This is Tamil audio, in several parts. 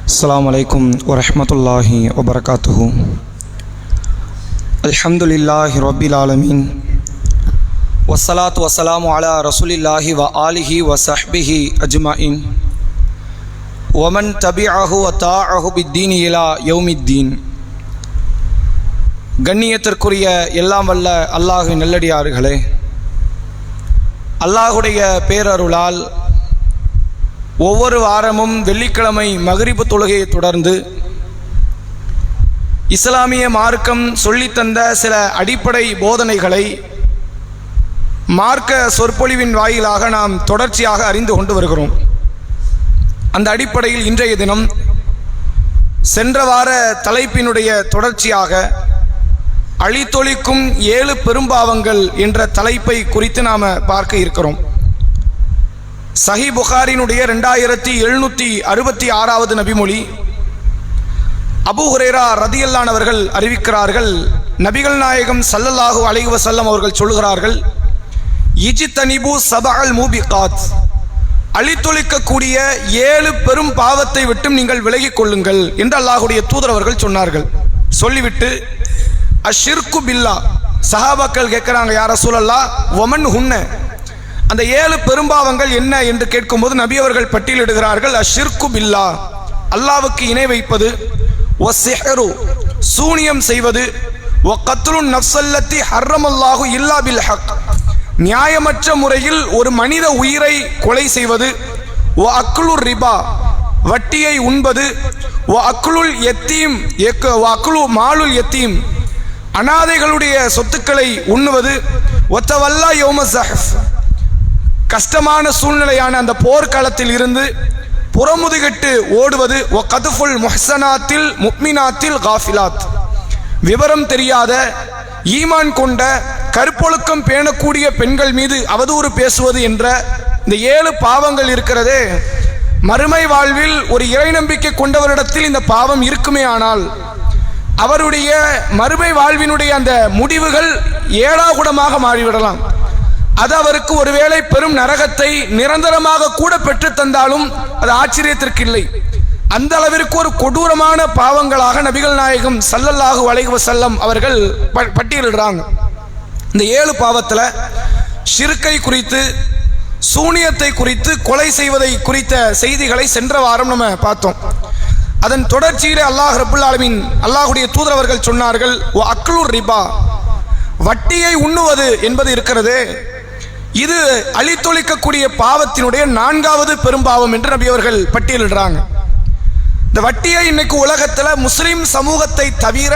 அஸ்ஸலாமு அலைக்கும் வரஹ்மத்துல்லாஹி வபரகாத்துஹு. அல்ஹம்துலில்லாஹி ரப்பில் ஆலமீன் வஸ்ஸலாத்து வஸ்ஸலாமு அலா ரசூலில்லாஹி வ ஆலிஹி வ ஸஹ்பிஹி அஜ்மஈன் வமன் தபிஅஹு வ தாஅஹு பித்தீனி இலா யௌமித்தீன். கண்ணியத்திற்குரிய எல்லாம் வல்ல அல்லாஹ்வின் நல்லடியார்களே, அல்லாஹுடைய பேரருளால் ஒவ்வொரு வாரமும் வெள்ளிக்கிழமை மக்ரிபு தொழுகையை தொடர்ந்து இஸ்லாமிய மார்க்கம் சொல்லித்தந்த சில அடிப்படை போதனைகளை மார்க்க சொற்பொழிவின் வாயிலாக நாம் தொடர்ச்சியாக அறிந்து கொண்டு வருகிறோம். அந்த அடிப்படையில் இன்றைய தினம் சென்ற வார தலைப்பினுடைய தொடர்ச்சியாக அழித்தொழிக்கும் 7 பெரும்பாவங்கள் என்ற தலைப்பை குறித்து நாம் பார்க்க இருக்கிறோம். சஹி புகாரினுடைய 2766வது நபிமொழி, அபூ ஹுரைரா ரதியல்லாஹு அவர்கள் அறிவிக்கிறார்கள், நபிகள் நாயகம் ஸல்லல்லாஹு அலைஹி வஸல்லம் அவர்கள் சொல்கிறார்கள், இஜ்தனிபு சபஅல் மூபிகாத், அழித்தொழிக்கக்கூடிய 7 பெரும் பாவத்தை விட்டும் நீங்கள் விலகிக் கொள்ளுங்கள் என்று அல்லாஹ்வுடைய தூதர் அவர்கள் சொன்னார்கள். சொல்லிவிட்டு அஷ்ஷிர்கு பில்லா, சஹாபாக்கள் கேட்கிறாங்க, யா ரசூலல்லாஹ் வமன் ஹுன்ன, அந்த 7 பெரும்பாவங்கள் என்ன என்று கேட்கும்போது நபி அவர்கள் பட்டியலிடுகிறார்கள், அஷ்ஷிர்கு பில்லா, அல்லாஹ்வுக்கு இணை வைப்பது, வஸ்ஸிஹ்ரு, சூனியம் செய்வது, வகத்லுன் நஃப்ஸல்லத்தி ஹர்ரமல்லாஹு இல்லா பில் ஹக், நியாயமற்ற முறையில் ஒரு மனித உயிரை கொலை செய்வது, வ அக்லுர் ரிபா, வட்டியை உண்பது, வ அக்லுல் யத்தீம், வ அக்லு மாலுல் யத்தீம், அனாதைகளுடைய சொத்துக்களை உண்ணுவது, வத்தவல்லா யௌம ஸஹஃப், கஷ்டமான சூழ்நிலையான அந்த போர்க்காலத்தில் இருந்து புறமுதுகிட்டு ஓடுவது, வ கதுஃபுல் முஹ்ஸனாத்தில் முஃமினாத்தில் காஃபிலாத், விவரம் தெரியாத ஈமான் கொண்ட கற்பொழுக்கம் பேணக்கூடிய பெண்கள் மீது அவதூறு பேசுவது என்ற இந்த 7 பாவங்கள் இருக்கிறதே, மறுமை வாழ்வில் ஒரு இறை நம்பிக்கை கொண்டவரிடத்தில் இந்த பாவம் இருக்குமே ஆனால் அவருடைய மறுமை வாழ்வினுடைய அந்த முடிவுகள் ஏடாகுடமாக மாறிவிடலாம். அது அவருக்கு ஒருவேளை பெரும் நரகத்தை நிரந்தரமாக கூட பெற்று தந்தாலும் அது ஆச்சரியத்திற்கு இல்லை. அந்த அளவிற்கு ஒரு கொடூரமான பாவங்களாக நபிகள் நாயகம் ஸல்லல்லாஹு அலைஹி வஸல்லம் அவர்கள் பட்டியலிடுறாங்க. இந்த 7 பாவத்தில் ஷிர்கை குறித்து, சூனியத்தை குறித்து, கொலை செய்வதை குறித்த செய்திகளை சென்ற வாரம் நம்ம பார்த்தோம். அதன் தொடர்ச்சியிலே அல்லாஹ் ரப்புல் ஆலமீன், அல்லாஹுடைய தூதர் அவர்கள் சொன்னார்கள், வ அக்லுர் ரிபா, வட்டியை உண்ணுவது என்பது இருக்கிறது, இது அழித்தொழிக்கக்கூடிய பாவத்தினுடைய 4வது பெரும்பாவம் என்று நபி அவர்கள் பட்டியலிடுறாங்க. இந்த வட்டியை இன்னைக்கு உலகத்தில் முஸ்லிம் சமூகத்தை தவிர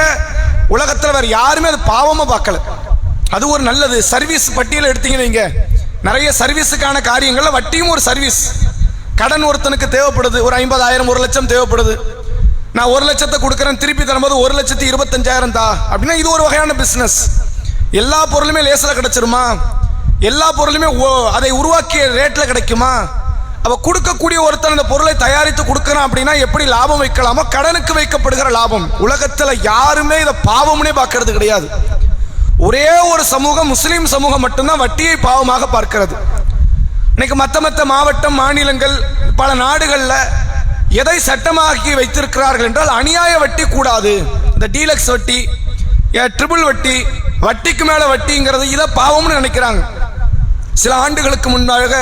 உலகத்தில் வேறு யாருமே அது பாவமாக பார்க்கல. அது ஒரு நல்லது சர்வீஸ் பட்டியல் எடுத்தீங்கன்னு வைங்க, நிறைய சர்வீஸுக்கான காரியங்களில் வட்டியும் ஒரு சர்வீஸ். கடன் ஒருத்தனுக்கு தேவைப்படுது, ஒரு 50,000 1 லட்சம் தேவைப்படுது, நான் 1 லட்சத்தை கொடுக்குறேன், திருப்பி தரும்போது 1,25,000 தா அப்படின்னா இது ஒரு வகையான பிஸ்னஸ். எல்லா பொருளுமே லேசில் கிடைச்சிருமா? எல்லா பொருளுமே அதை உருவாக்கிய ரேட்டில் கிடைக்குமா? அவ கொடுக்கக்கூடிய ஒருத்தன் அந்த பொருளை தயாரித்து கொடுக்குறான் அப்படின்னா எப்படி லாபம் வைக்கலாமோ கடனுக்கு வைக்கப்படுகிற லாபம். உலகத்தில் யாருமே இதை பாவம்னே பார்க்கறது கிடையாது. ஒரே ஒரு சமூகம், முஸ்லீம் சமூகம் மட்டும்தான் வட்டியை பாவமாக பார்க்கிறது. இன்னைக்கு மற்ற மாவட்டம், மாநிலங்கள், பல நாடுகளில் எதை சட்டமாக்கி வைத்திருக்கிறார்கள் என்றால் அநியாய வட்டி கூடாது, இந்த டீலக்ஸ் வட்டி, ட்ரிபிள் வட்டி, வட்டிக்கு மேல வட்டிங்கிறது இதை பாவம்னு நினைக்கிறாங்க. சில ஆண்டுகளுக்கு முன்னாக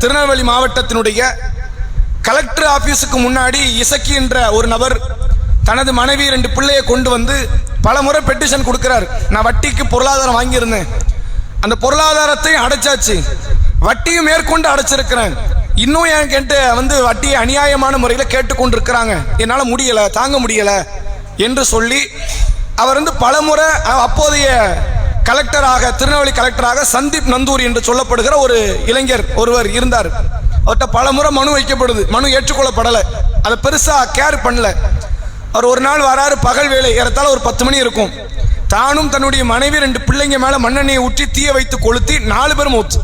திருநெல்வேலி மாவட்டத்தினுடைய கலெக்டர் ஆபீஸுக்கு முன்னாடி இசக்கி என்ற ஒரு நபர் தனது மனைவி 2 பிள்ளையை கொண்டு வந்து பல முறை பெட்டிஷன் கொடுக்கிறார். நான் வட்டிக்கு பொருளாதாரம் வாங்கியிருந்தேன், அந்த பொருளாதாரத்தை அடைச்சாச்சு, வட்டியும் மேற்கொண்டு அடைச்சிருக்கிறேன், இன்னும் என் கேட்டு வட்டியை அநியாயமான முறையில் கேட்டுக்கொண்டிருக்கிறாங்க, என்னால் முடியலை, தாங்க முடியலை என்று சொல்லி அவர் பல முறை அப்போதைய கலெக்டராக, திருநெல்வேலி கலெக்டராக சந்தீப் நந்தூரி என்று சொல்லப்படுகிற ஒரு இளைஞர் ஒருவர் இருந்தார். அவர்கிட்ட பல முறை மனு வைக்கப்படுது, மனு ஏற்றுக்கொள்ளப்படலை, அதை பெருசாக கேர் பண்ணல. அவர் ஒரு நாள் வராரு, பகல் வேலை, ஏறத்தாழ ஒரு 10 மணி இருக்கும், தானும் தன்னுடைய மனைவி 2 பிள்ளைங்க மேலே மண்ணெண்ணெயை ஊற்றி தீய வைத்து கொளுத்தி 4 பேரும் மூச்சு.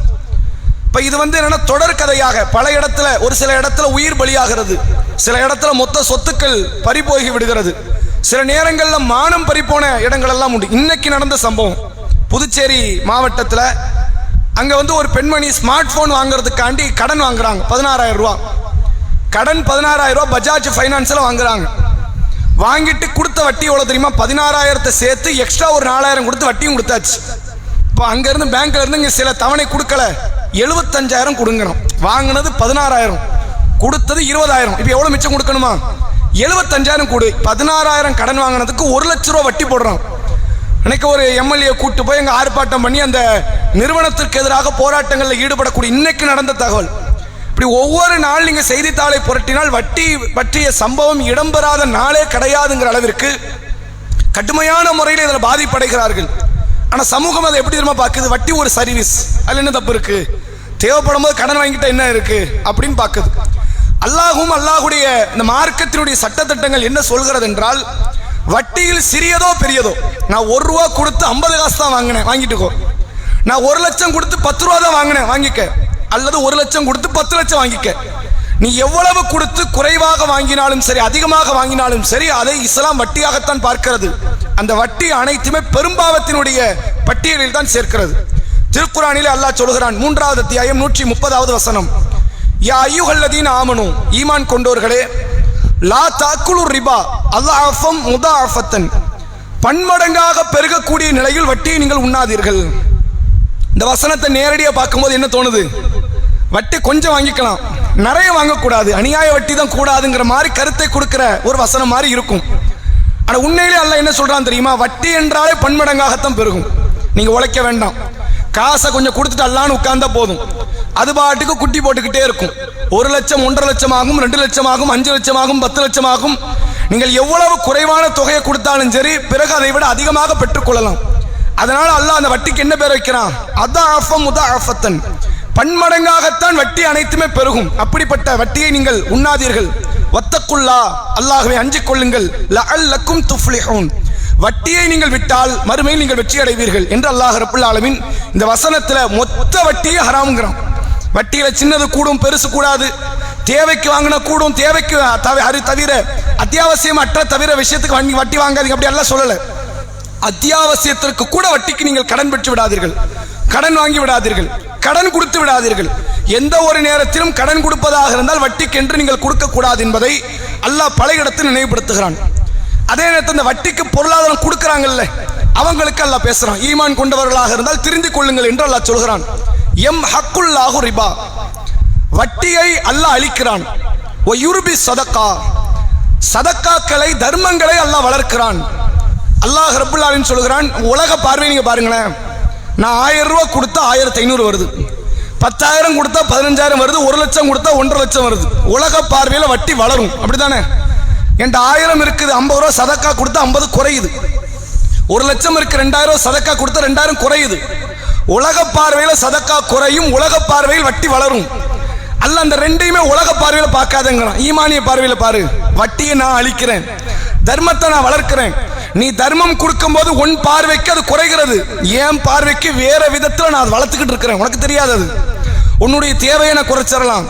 இப்போ இது என்னன்னா தொடர் கதையாக பல இடத்துல, ஒரு சில இடத்துல உயிர் பலியாகிறது, சில இடத்துல மொத்த சொத்துக்கள் பறிபோகி விடுகிறது, சில நேரங்களில் மானம் பறிப்போன இடங்கள் எல்லாம் உண்டு. இன்னைக்கு நடந்த சம்பவம் புதுச்சேரி மாவட்டத்தில், அங்கே ஒரு பெண்மணி ஸ்மார்ட் போன் வாங்குறதுக்காண்டி கடன் வாங்குறாங்க 16,000 ரூபா. கடன் 16,000 ரூபாய் பஜாஜ் ஃபைனான்ஸ்ல வாங்குறாங்க. வாங்கிட்டு கொடுத்த வட்டி எவ்வளவு தெரியுமா? 16,000 சேர்த்து எக்ஸ்ட்ரா ஒரு 4,000 கொடுத்து வட்டியும் கொடுத்தாச்சு. இப்போ அங்க இருந்து பேங்க்ல இருந்து இங்க சில தவணை கொடுக்கல, 75,000 கொடுங்கணும். வாங்கினது 16,000, கொடுத்தது 20,000. இப்போ எவ்வளவு மிச்சம் கொடுக்கணுமா? 75,000 கொடு. 16,000 கடன் வாங்கினதுக்கு 1 லட்ச ரூபா வட்டி போடுறான். எனக்கு ஒரு எம்எல்ஏ கூட்டு போய் எங்க ஆர்ப்பாட்டம் பண்ணி அந்த நிறுவனத்திற்கு எதிராக போராட்டங்களில் ஈடுபடக்கூடிய இன்னைக்கு நடந்த தகவல். இப்படி ஒவ்வொரு நாள் நீங்க செய்தித்தாளை புரட்டினால் வட்டி பற்றிய சம்பவம் இடம்பெறாத நாளே கிடையாதுங்கிற அளவிற்கு கடுமையான முறையில் இதில் பாதிப்படைகிறார்கள். ஆனா சமூகம் அதை எப்படி தெரியுமா பார்க்குது? வட்டி ஒரு சர்வீஸ், அதுல என்ன தப்பு இருக்கு? தேவைப்படும் போது கடன் வாங்கிட்ட என்ன இருக்கு அப்படின்னு பார்க்குது. அல்லாஹும் அல்லாஹுடைய இந்த மார்க்கத்தினுடைய சட்டத்திட்டங்கள் என்ன சொல்கிறது என்றால், வட்டியில் சிறியதோ பெரியதோ, நான் 1 ரூபா கொடுத்து 50 காசு தான் வாங்கினேன், வாங்கிட்டுக்கோ. நான் 1 லட்சம் கொடுத்து 10 ரூபா தான் வாங்கினேன், வாங்கிக்க. அல்லது 1 லட்சம் கொடுத்து 10 லட்சம் வாங்கிக்க. நீ எவ்வளவு கொடுத்து குறைவாக வாங்கினாலும் சரி, அதிகமாக வாங்கினாலும் சரி, அதை இஸ்லாம் வட்டியாகத்தான் பார்க்கிறது. அந்த வட்டி அனைத்துமே பெரும்பாவத்தினுடைய பட்டியலில் தான் சேர்க்கிறது. திருக்குரானிலே அல்லாஹ் சொல்கிறான், 3வது அத்தியாயம் 130வது வசனம், யா அய்யுஹல்லதீன ஆமனு, ஈமான் கொண்டோர்களே, லா தாக்குலு ரிபா அல்லாஹம் முதாஃபத்தன், பன்மடங்காக பெருகக்கூடிய நிலையில் வட்டியை நீங்கள் உண்ணாதீர்கள். இந்த வசனத்தை நேரடியாக பார்க்கும்போது என்ன தோணுது? வட்டி கொஞ்சம் வாங்கிக்கலாம், நிறைய வாங்கக்கூடாது, அநியாய வட்டி தான் கூடாதுங்கிற மாதிரி கருத்தை கொடுக்கிற ஒரு வசனம் மாதிரி இருக்கும். ஆனா உண்மையிலே அல்லாஹ் என்ன சொல்றான் தெரியுமா? வட்டி என்றாலே பன்மடங்காகத்தான் பெருகும். நீங்க உழைக்க வேண்டாம், காசை கொஞ்சம் கொடுத்துட்டு அல்லான்னு உட்கார்ந்தா போதும், அது பாட்டுக்கு குட்டி போட்டுக்கிட்டே இருக்கும். 1 லட்சம் 1.5 லட்சம் ஆகும், 2 லட்சம் ஆகும், 5 லட்சம் ஆகும், 10 லட்சம் ஆகும். நீங்கள் எவ்வளவு குறைவான தொகையை கொடுத்தாலும் சரி, பிறகு அதை விட அதிகமாக பெற்றுக்கொள்ளலாம். அதனால அல்லாஹ் அந்த வட்டிக்கு என்ன பேர் வைக்கிறான்? அதாஃபம் முதாஃபத்தன், பன்மடங்காகத்தான் வட்டி அனைத்துமே பெருகும். அப்படிப்பட்ட வட்டியை நீங்கள் உண்ணாதீர்கள். வத்தக்குல்லா, அல்லாஹ்வை அஞ்சிக் கொள்ளுங்கள். லஅல்லக்கும் துஃப்லிஹூன், வட்டியை நீங்கள் விட்டால் மறுமையில் நீங்கள் வெற்றி அடைவீர்கள் என்று அல்லாஹ் ரப்புல் ஆலமீன் இந்த வசனத்துல மொத்த வட்டியை ஹராம்ங்கிறான். வட்டியில சின்னது கூடும், பெருசு கூடாது, தேவைக்கு வாங்கினா கூடும், தேவைக்கு தவிர அத்தியாவசியம் அற்ற தவிர விஷயத்துக்கு வட்டி வாங்காதீங்க அப்படி எல்லாம் சொல்லல. அத்தியாவசியத்திற்கு கூட வட்டிக்கு நீங்கள் கடன் பெற்று விடாதீர்கள், கடன் வாங்கி விடாதீர்கள், கடன் கொடுத்து விடாதீர்கள். எந்த ஒரு நேரத்திலும் கடன் கொடுப்பதாக இருந்தால் வட்டிக்கு என்று நீங்கள் கொடுக்க கூடாது என்பதை அல்லாஹ் பல இடத்தில் நினைவுபடுத்துகிறான். அதே நேரத்தில் இந்த வட்டிக்கு பொருளாதாரம் கொடுக்கிறாங்கல்ல, அவங்களுக்கு அல்லாஹ் பேசுறான், ஈமான் கொண்டவர்களாக இருந்தால் தெரிந்து கொள்ளுங்கள் என்று அல்லாஹ் சொல்கிறான். எம் ஹக்குல்லாஹு ரிபா, வட்டியை அல்லாஹ் அளிக்கிறான். ஒ யுர்பி சதக்கா, சதக்காக்களை தர்மங்களை அல்லாஹ் வளர்க்கிறான். அல்லாஹ் ரப்புல் ஆலமீன் சொல்கிறான், உலக பார்வை நீங்க பாருங்களேன், நான் 1000 ரூபாய் கொடுத்தா 1500 வருது, 10,000 கொடுத்தா 15,000 வருது, 1 லட்சம் கொடுத்தா 1.5 லட்சம் வருது. உலக பார்வையில வட்டி வளரும், அப்படித்தானே? என்கிட்ட 1000 இருக்குது, 50 ரூபா சதக்கா கொடுத்தா 50 குறையுது. 1 லட்சம் இருக்கு, 2,000 ரூபா சதக்கா கொடுத்தா 2,000 குறையுது. உலக பார்வையில சதக்கா குறையும், உலக பார்வையில் வட்டி வளரும். அல்ல அந்த ரெண்டையுமே உலக பார்வையில பார்க்காதங்கிறான். ஈமானிய பார்வையில பாரு, வட்டியை நான் அளிக்கிறேன், தர்மத்தை நான் வளர்க்கிறேன். நீ தர்மம் கொடுக்கும் போது உன் பார்வைக்கு அது குறைகிறது, என் பார்வைக்கு வேற விதத்துல நான் வளர்த்துக்கிட்டு இருக்கிறேன். உனக்கு தெரியாது, அது உன்னுடைய தேவையை நான் குறைச்சிடலாம்,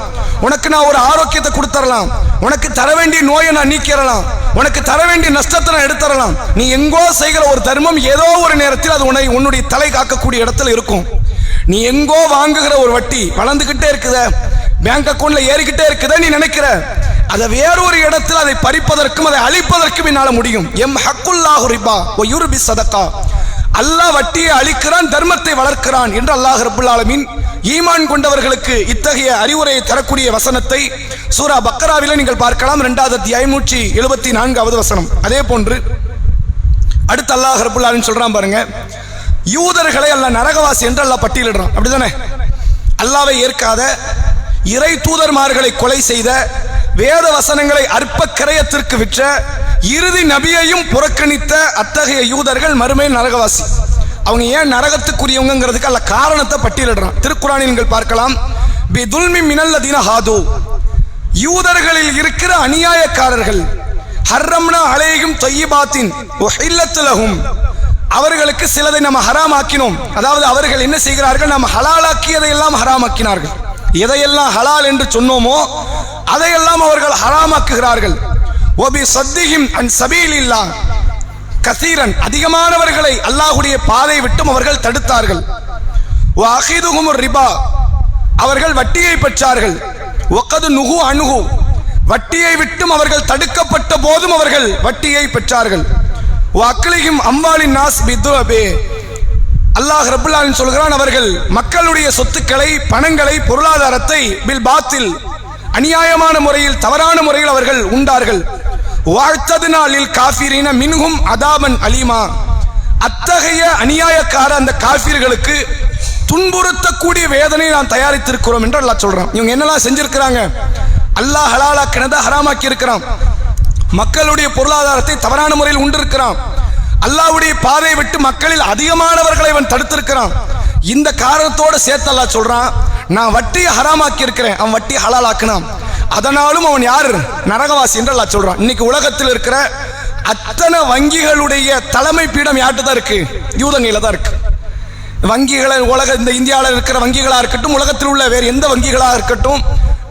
உனக்கு நான் ஒரு ஆரோக்கியத்தை கொடுத்துடலாம், உனக்கு தர வேண்டிய நோயை நான் நீக்கிறலாம், உனக்கு தர வேண்டிய நஷ்டத்தை நான் எடுத்துடலாம். நீ எங்கோ செய்கிற ஒரு தர்மம் ஏதோ ஒரு நேரத்தில் அது உன்னுடைய தலை காக்கக்கூடிய இடத்துல இருக்கும். நீ எங்கோ வாங்குகிற ஒரு வட்டி வளர்ந்துகிட்டே இருக்குத, பேங்க் அக்கௌண்ட்ல ஏறிக்கிட்டே இருக்குத, நீ நினைக்கிற அதை வேறொரு இடத்தில் அதை பறிப்பதற்கும் அதை அழிப்பதற்கும் என்னால முடியும். எம் ஹக்குல்லாஹு ரிபா வ யுர்பி சதகா, அல்லாஹ் வட்டியை அளிக்கிறான், தர்மத்தை வளர்க்கிறான் என்று அல்லாஹ் ரப்புல் ஆலமீன் ஈமான் கொண்டவர்களுக்கு இத்தகைய அறிவுரையை தரக்கூடிய வசனத்தை சூரா பக்கராவிலே நீங்கள் பார்க்கலாம். 2வது அத்தியாயம் 174வது வசனம். அதே போன்று அடுத்து அல்லாஹ் ரப்புல் ஆலமீன் சொல்றான் பாருங்க, யூதர்களை அல்லாஹ் நரகவாசி என்று அல்லாஹ் பட்டியலிடுறான். அப்படிதானே? அல்லாஹ்வை ஏற்காத, இறை தூதர்மார்களை கொலை செய்த, வேத வசனங்களை அற்ப கிரயத்திற்கு விற்ற, இறுதி நபியையும் புறக்கணித்த அத்தகைய யூதர்கள் மறுமையில் நரகவாசி. அவங்க ஏன் நரகத்துக்குரியவங்கிறதுக்கு அல்ல காரணத்தை பட்டியலிடுறான். திருக்குரானில் நீங்கள் பார்க்கலாம், பிதுல்மி மினல்லதீன ஹாது, யூதர்களில் இருக்கிற அநியாயக்காரர்கள், ஹர்ரம்னா அலைஹிம் தய்யிபாத்தின் உஹில்லத் லஹும், அவர்களுக்கு சிலதை நம்ம ஹராமாக்கினோம். அதாவது அவர்கள் என்ன செய்கிறார்கள், நம்ம ஹலாலாக்கியதை எல்லாம் ஹராமாக்கினார்கள். எதையெல்லாம் ஹலால் என்று சொன்னோமோ அதையெல்லாம் அவர்கள் ஹராமாக்குகிறார்கள். ஒபி சத்திஹிம் அன் சபீலில்லாஹ் கசீரன், அதிகமானவர்களை அல்லாஹ்வுடைய பாதை விட்டும் அவர்கள் தடுத்தார்கள். வஅகிதுஹும் ரிபா, அவர்கள் வட்டியை பெற்றார்கள். வகது நுஹு அன்ஹு, வட்டியை விட்டும் அவர்கள் தடுக்கப்பட்ட போதும் அவர்கள் வட்டியை பெற்றார்கள். அக்லிஹிம் அம்வாலின் நாஸ் பிதுரபே, அல்லாஹ் ரப்பல் ஆலமீன் சொல்கிறான், அவர்கள் மக்களுடைய சொத்துக்களை, பணங்களை, பொருளாதாரத்தை பில் பாத்தில், அநியாயமான முறையில், தவறான முறையில் அவர்கள் உண்டார்கள். வஅதத்னா லில் காஃபிரீன மின்ஹும் அதாபன் அலீமா, அத்தகைய அநியாயக்கார அந்த காஃபிர்களுக்கு துன்புறுத்தக்கூடிய வேதனை நாம் தயாரித்திருக்கிறோம் என்று அல்லாஹ் சொல்றான். இவங்க என்னெல்லாம் செஞ்சிருக்கிறாங்க? அல்லாஹ் ஹலாலாக்கினதை ஹராமாக்கி இருக்கிறான். மக்களுடைய பொருளாதாரத்தை தவறான முறையில் உண்டிருக்கிறான். அல்லாஹ்வுடைய பாதையை விட்டு மக்களில் அதிகமானவர்களை அவன் தடுத்திருக்கிறான். இந்த காரணத்தோடு சேர்த்து அல்லாஹ் சொல்றான், நான் வட்டியை ஹராமாக்கி இருக்கிறேன், அவன் வட்டியை ஹலாலாக்கினான், அதனாலும் அவன் யார்? நரகவாசி என்று அல்லாஹ் சொல்றான். இன்னைக்கு உலகத்தில் இருக்கிற அத்தனை வங்கிகளுடைய தலைமை பீடம் யார்கிட்ட தான் இருக்கு? யூதங்கையில தான் இருக்கு. வங்கிகளை இந்த இந்தியாவில் இருக்கிற வங்கிகளா இருக்கட்டும், உலகத்தில் உள்ள வேறு எந்த வங்கிகளா இருக்கட்டும்,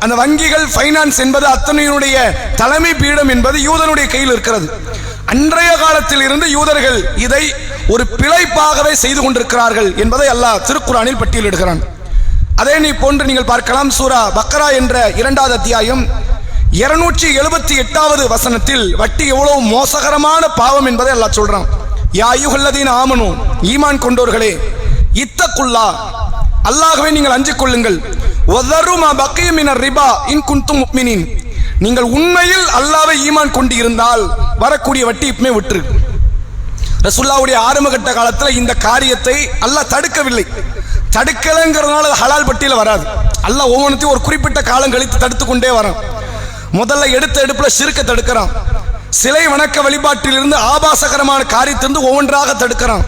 அந்த வங்கிகள், ஃபைனான்ஸ் என்பது அத்தனையினுடைய தலைமை பீடம் என்பது யூதனுடைய கையில் இருக்கிறது. அன்றைய காலத்தில் இருந்து யூதர்கள் இதை ஒரு பிழைப்பாகவே செய்து கொண்டிருக்கிறார்கள் என்பதை அல்லாஹ் திருக்குர்ஆனில் பட்டியலிடுகிறான். அதே நீ போன்று நீங்கள் பார்க்கலாம். சூரா பக்ரா என்ற 2வது அத்தியாயம் 278வது வசனத்தில் வட்டி எவ்வளவு மோசகரமான பாவம் என்பதை அல்லாஹ் சொல்றான். யா அய்யுஹல்லதீன ஆமனூ, ஈமான் கொண்டோர்களே, இத்தகுல்லா, அல்லாஹ்வை நீங்கள் அஞ்சிக் கொள்ளுங்கள். வதரு மா பக்கிய மினர் ரிபா இன் குன்தும் முஃமினீன், நீங்கள் உண்மையில் அல்லாஹ்வை ஈமான் கொண்டு இருந்தால் வரக்கூடிய வட்டி இப்பமே விட்டுரு. ரசூலுல்லாஹ்வுடைய ஆரம்பகட்ட காலத்தில் இந்த காரியத்தை அல்லாஹ் தடுக்கவில்லை. தடுக்கலைங்கிறதுனால ஹலால் பட்டியல வராது. அல்லாஹ் ஒவ்வொன்றையும் ஒரு குறிப்பிட்ட காலம் கழித்து தடுத்து கொண்டே வரான். முதல்ல எடுத்த எடுப்புல ஷிர்க்க தடுக்கிறான். சிலை வணக்க வழிபாட்டிலிருந்து ஆபாசகரமான காரியத்திலிருந்து ஒவ்வொன்றாக தடுக்கிறான்.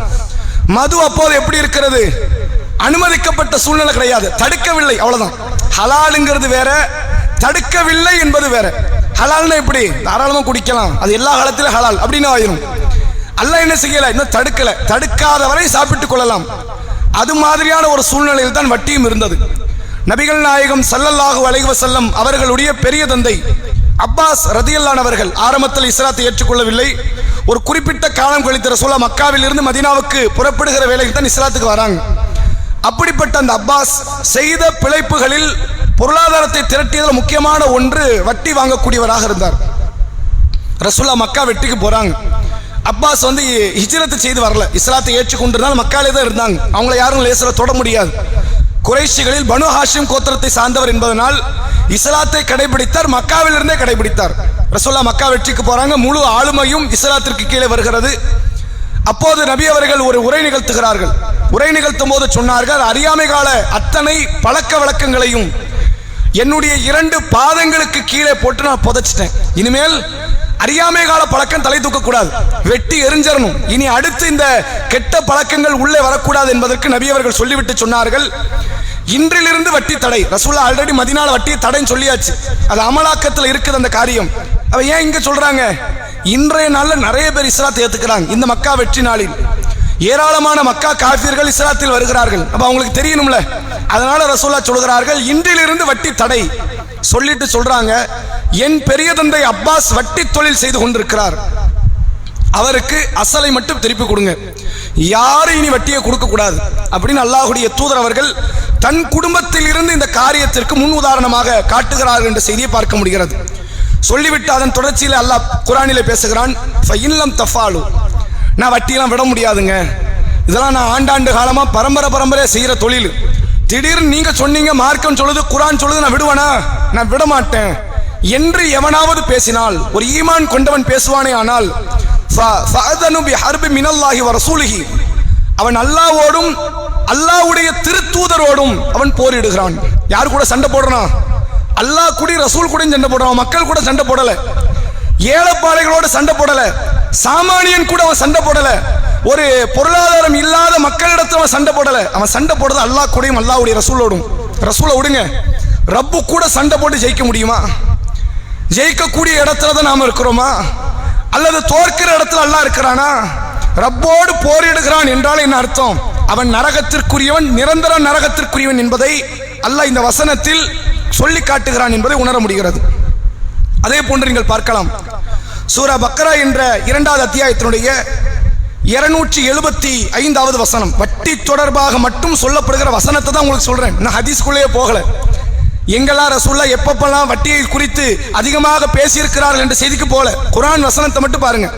மது அப்போது எப்படி இருக்கிறது? அனுமதிக்கப்பட்ட சூழ்நிலை கிடையாது, தடுக்கவில்லை, அவ்வளவுதான். ஹலாலுங்கிறது வேற, தடுக்கவில்லை என்பது வேற. ஹலால்னா எப்படி? தாராளமா குடிக்கலாம், அது எல்லா காலத்திலும் ஹலால் அப்படின்னு ஆயிரும். அல்லாஹ் என்ன செய்யல? இன்னும் தடுக்கல, தடுக்காதவரை சாப்பிட்டுக் கொள்ளலாம். அது மாதிரியான ஒரு சூழ்நிலையில் தான் வட்டியும் இருந்தது. நபிகள் நாயகம் ஸல்லல்லாஹு அலைஹி வஸல்லம் அவர்களுடைய பெரிய தந்தை அப்பாஸ் ரதியல்லாஹு அவர்கள் ஆரம்பத்தில் இஸ்லாத்தை ஏற்றுக்கொள்ளவில்லை. ஒரு குறிப்பிட்ட காலம் கழித்து ரசூலுல்லாஹ் மக்காவில் இருந்து மதீனாவுக்கு புறப்படுகிற வேளைக்கு தான் இஸ்லாத்துக்கு வராங்க. அப்படிப்பட்ட அந்த அப்பாஸ் செய்த பிழைப்புகளில் பொருளாதாரத்தை திரட்டியதில் முக்கியமான ஒன்று வட்டி வாங்கக்கூடியவராக இருந்தார். ரசூலுல்லாஹ் மக்கா வெட்டிக்கு போறாங்க. அப்பாஸ் ஹிஜ்ரத் செய்து வரல, இஸ்லாத்தை ஏற்றுக்கொண்டிருந்தால் மக்காலே தான் இருந்தாங்க. அவங்கள யாரும் லேசில தொட முடியாது. குறைஷிகளில் பனு ஹாஷிம் கோத்திரத்தை சார்ந்தவர் என்பதனால் இஸ்லாத்தை கடைபிடித்தார், மக்காவில் இருந்தே கடைபிடித்தார். ரசூலுல்லாஹ் மக்கா வெற்றிக்கு போறாங்க, முழு ஆளுமையும் இஸ்லாத்திற்கு கீழே வருகிறது. அப்போது நபி அவர்கள் ஒரு உரை நிகழ்த்துகிறார்கள். உரை நிகழ்த்தும் போது சொன்னார்கள், அறியாமை கால அத்தனை பழக்க வழக்கங்களையும் என்னுடைய 2 பாதங்களுக்கு கீழே போட்டு நான் புதைச்சிட்டேன். இனிமேல் அறியாமை கால பழக்கம் தலை தூக்கக்கூடாது, வெட்டி எரிஞ்சிடணும். இனி அடுத்து இந்த கெட்ட பழக்கங்கள் உள்ளே வரக்கூடாது என்பதற்கு நபி அவர்கள் சொல்லிவிட்டு சொன்னார்கள், இன்றிலிருந்து வட்டி தடை. ரசூலுல்லாஹ் ஆல்ரெடி மதீனால வட்டி தடைன்னு சொல்லியாச்சு, அது அமலாக்கத்தில் இருக்குது அந்த காரியம். அவ ஏன் இங்க சொல்றாங்க? இன்றைய நாள்ல நிறைய பேர் இஸ்லாத்தை ஏத்துக்கிறாங்க. இந்த மக்கா வெற்றி நாளில் ஏராளமான மக்கா காஃபிர்கள் இஸ்லாத்தில் வருகிறார்கள். அப்ப அவங்களுக்கு தெரியணும்ல, அதனால ரசூலுல்லாஹ் சொல்கிறார்கள், இன்றிலிருந்து வட்டி தடை. சொல்லிட்டு சொல்றாங்க, என் பெரிய தந்தை அப்பாஸ் வட்டி தொழில் செய்து கொண்டிருக்கிறார், அவருக்கு அசலை மட்டும் திருப்பி கொடுங்க, யாரும் இனி வட்டியை கொடுக்க கூடாது அப்படின்னு அல்லாஹ்வுடைய தூதர் அவர்கள் தன் குடும்பத்தில் இருந்து இந்த காரியத்திற்கு முன் உதாரணமாக காட்டுகிறார்கள் என்ற செய்தியை பார்க்க முடிகிறது. சொல்லிவிட்டு அதன் தொடர்ச்சியில் அல்லாஹ் குர்ஆனிலே பேசுகிறான், ஃபஇன்லம் தஃபாலு, நான் வட்டியெல்லாம் விட முடியாதுங்க, இதெல்லாம் நான் ஆண்டாண்டு காலமா பரம்பரை செய்யற தொழில். திடீர்னு நீங்க சொன்னீங்க, மார்க்கம் சொல்லுது, குர்ஆன் சொல்லுது, நான் விடுவேனா? நான் விட மாட்டேன் என்று எவனாவது பேசினால், ஒரு ஈமான் கொண்டவன் பேசுவானே ஆனால், ஃபஅதனு பிஹர்பி மினல்லாஹி வ ரசூலிஹி, அவன் அல்லாஹ்வோடும் அல்லாஹ்வுடைய திருத்தூதரோடும் அவன் போரிடுகிறான். யார் கூட சண்டை போடுறான்? அல்லாஹ் கூட ரசூல் கூட சண்டை போடுறான். மக்கள் கூட சண்டை போடல, ஏழைப்பாளைகளோட சண்டை போடல, சாமானியன் கூட அவன் சண்டை போடல, ஒரு பொருளாதாரம் இல்லாத மக்களிடத்தில் அவன் சண்டை போடல. அவன் சண்டை போடுறது அல்லாஹ் கூடயும் அல்லாஹ்வுடைய ரசூலோடும். ரசூலை விடுங்க, ரப்பு கூட சண்டை போட்டு ஜெயிக்க முடியுமா? ஜெயிக்கக்கூடிய இடத்துல தான் நாம இருக்கிறோமா? அல்லது தோற்கிற இடத்துல அல்லாஹ் இருக்கிறானா? ரப்போடு போரிடுகிறான் என்றால் என்ன அர்த்தம்? அவன் நரகத்திற்குரியவன், நிரந்தர நரகத்திற்குரியவன் என்பதை அல்லாஹ் இந்த வசனத்தில் சொல்லி காட்டுகிறான் என்பதை உணர முடிகிறது. அதே போன்று நீங்கள் பார்க்கலாம், சூரா பக்ரா என்ற 2வது அத்தியாயத்தினுடைய 275வது வசனம், வட்டி தொடர்பாக மட்டும் சொல்லப்படுகிற வசனத்தை தான் உங்களுக்கு சொல்றேன், நான் ஹதீஸ்குள்ளேயே போகல. எங்கெல்லாம் ரசூலுல்லாஹ் எப்பப்பெல்லாம் வட்டியை குறித்து அதிகமாக பேசியிருக்கிறார்கள் என்ற செய்திக்கு போல குர்ஆன் வசனத்தை மட்டும் பாருங்க.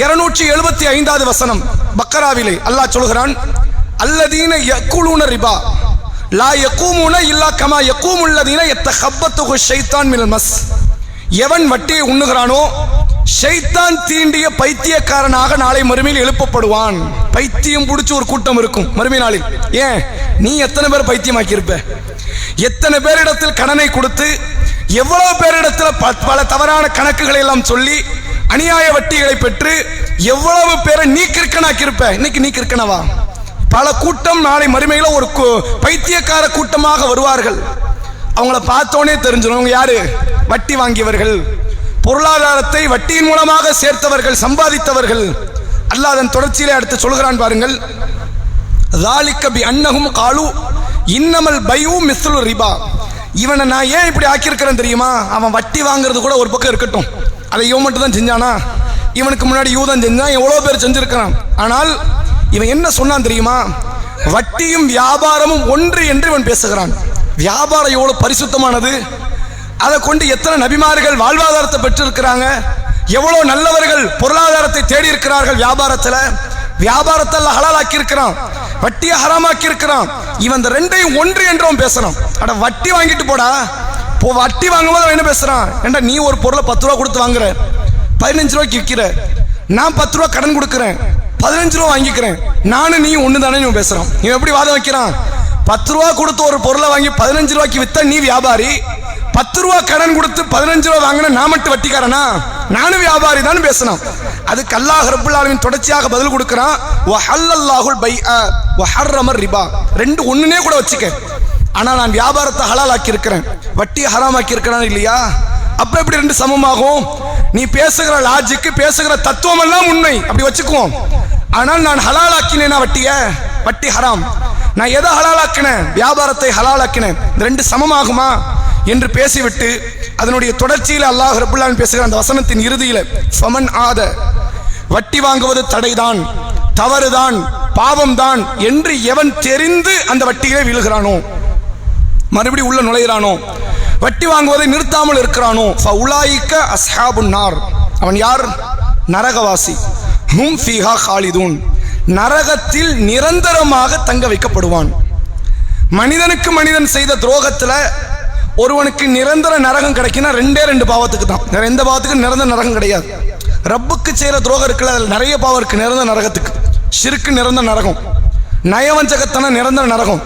275வது வசனம் பக்கராவிலே அல்லாஹ் சொல்கிறான், அல்லதீன யக்குலூன ரிபா லா யகூமுன இல்லா கமா யகூமுல் லதீன யத்தகப்பத்துஹு ஷைத்தான் மினல் மஸ். எவன் வட்டியை உண்ணுகிறானோ ஷைத்தான் தீண்டிய பைத்தியக்காரனாக நாளை மறுமையில் எழுப்பப்படுவான். பைத்தியம் பிடிச்ச ஒரு கூட்டம் இருக்கும் மறுமை நாளில். ஏன், நீ எத்தனை பேர் பைத்தியமாக்கி இருப்ப? எத்தனை பேரிடத்தில் கடனை கொடுத்து, எவ்வளவு பேரிடத்தில் பல தவறான கணக்குகளை எல்லாம் சொல்லி அநியாய வட்டிகளை பெற்று எவ்வளவு பேரை நீ கிறுக்கனாக்கி இருப்ப. இன்னைக்கு நீ கிறுக்கனவா? பல கூட்டம் நாளை மறுமையில ஒரு பைத்தியக்கார கூட்டமாக வருவார்கள். அவங்கள பார்த்தோன்னே தெரிஞ்சிடும் யாரு வட்டி வாங்கியவர்கள், பொருளாதாரத்தை வட்டியின் மூலமாக சேர்த்தவர்கள், சம்பாதித்தவர்கள். அல்லாஹ் அதன் தொடர்ச்சியிலே அடுத்து சொல்கிறான் பாருங்கள், ذَلِكَ بِأَنَّهُمْ قَالُوا إِنَّمَا الْبَيْعُ مِثْلُ الرِّبَا. இவனை நான் ஏன் இப்படி ஆக்கியிருக்கிறேன் தெரியுமா? அவன் வட்டி வாங்குறது கூட ஒரு பக்கம் இருக்கட்டும், அதை இவன் மட்டும் தான் செஞ்சானா? இவனுக்கு முன்னாடி யூதன் செஞ்சான், எவ்வளோ பேர் செஞ்சிருக்கிறான். ஆனால் இவன் என்ன சொன்னான் தெரியுமா? வட்டியும் வியாபாரமும் ஒன்று என்று இவன் பேசுகிறான். வியாபாரம் எவ்வளவு பரிசுத்தமானது, அதை கொண்டு எத்தனை நபிமார்கள் வாழ்வாதாரத்தை பெற்றிருக்கிறாங்க, எவ்வளவு நல்லவர்கள் பொருளாதாரத்தை தேடி இருக்கிறார்கள். வியாபாரத்தை எல்லாம் ஹலாலாக்கி இருக்கிறான், வட்டியை ஹராமாக்கி இருக்கிறான். இவன் இந்த ரெண்டையும் ஒன்று என்றும் பேசுறான். அட வட்டி வாங்கிட்டு போடா, வட்டி வாங்கும்போது என்ன பேசுறான்? ஏண்டா நீ ஒரு பொருளை 10 ரூபா கொடுத்து வாங்குற, 15 ரூபாய்க்கு விற்கிற, நான் 10 ரூபா கடன் கொடுக்குறேன், 15 ரூபா வாங்கிக்கிறேன், நானும் நீ ஒன்று தானே இவன் பேசுறான். இவன் எப்படி வாதம் வைக்கிறான்? 10 ரூபா கொடுத்து ஒரு பொருளை வாங்கி 15 ரூபாய்க்கு வித்த நீ வியாபாரி, 10 ரூபா கடன் கொடுத்து 15 ரூபா வாங்கின நான் மட்டும் வட்டிக்காரனா? நானும் வியாபாரி தான் பேசணும். அதுக்கு அல்லாஹ் ரப்புல் ஆலமீன் தொடர்ச்சியாக பதில் கொடுக்கிறான், வஹல்லல்லாஹுல் பைஅ வஹர்ரமர் ரிபா. ரெண்டு ஒண்ணுனே கூட வச்சுக்க, ஆனா நான் வியாபாரத்தை ஹலாலாக்கி இருக்கிறேன், வட்டியை ஹராமாக்கி இருக்கிறேன் இல்லையா? அப்புறம் எப்படி ரெண்டு சமமாகும்? நீ பேசுகிற லாஜிக்கு, பேசுகிற தத்துவம் எல்லாம் உண்மை, அப்படி வச்சுக்குவோம். ஆனால் நான் ஹலாலாக்கினேனா வட்டி ஹராம். நான் எதை ஹலாலாக்கினேன்? வியாபாரத்தை ஹலாலாக்கினேன். இந்த ரெண்டு சமமாகுமா என்று பேசிவிட்டு அதனுடைய தொடர்ச்சியில் அல்லாஹ் ரப்புல் ஆலமீன் பேசுகிற அந்த வசனத்தின் இறுதியில், ஃபமன் ஆத, வட்டி வாங்குவது தடைதான், தவறுதான், பாவம்தான் என்று எவன் தெரிந்து அந்த வட்டியிலே விழுகிறானோ, மறுபடி உள்ள நுழைகிறானோ, வட்டி வாங்குவதை நிறுத்தாமல் இருக்கிறானோ, ஃபஉலாயிக அஸ்ஹாபுன் நார், அவன் யார்? நரகவாசி. ஹும் ஃபீஹா காலிதூன், நரகத்தில் நிரந்தரமாக தங்க வைக்கப்படுவான். மனிதனுக்கு மனிதன் செய்த துரோகத்துல ஒருவனுக்கு நிரந்தர நரகம் கிடைக்குன்னா ரெண்டு பாவத்துக்கு தான், வேற எந்த பாவத்துக்கும் நிரந்தர நரகம் கிடையாது. ரப்புக்கு செய்யற துரோகம் இருக்குல்ல, அதில் நிறைய பாவம் இருக்கு நிரந்தர நரகத்துக்கு. ஷிர்க்கு நிரந்தர நரகம், நயவஞ்சகத்தன நிரந்தர நரகம்,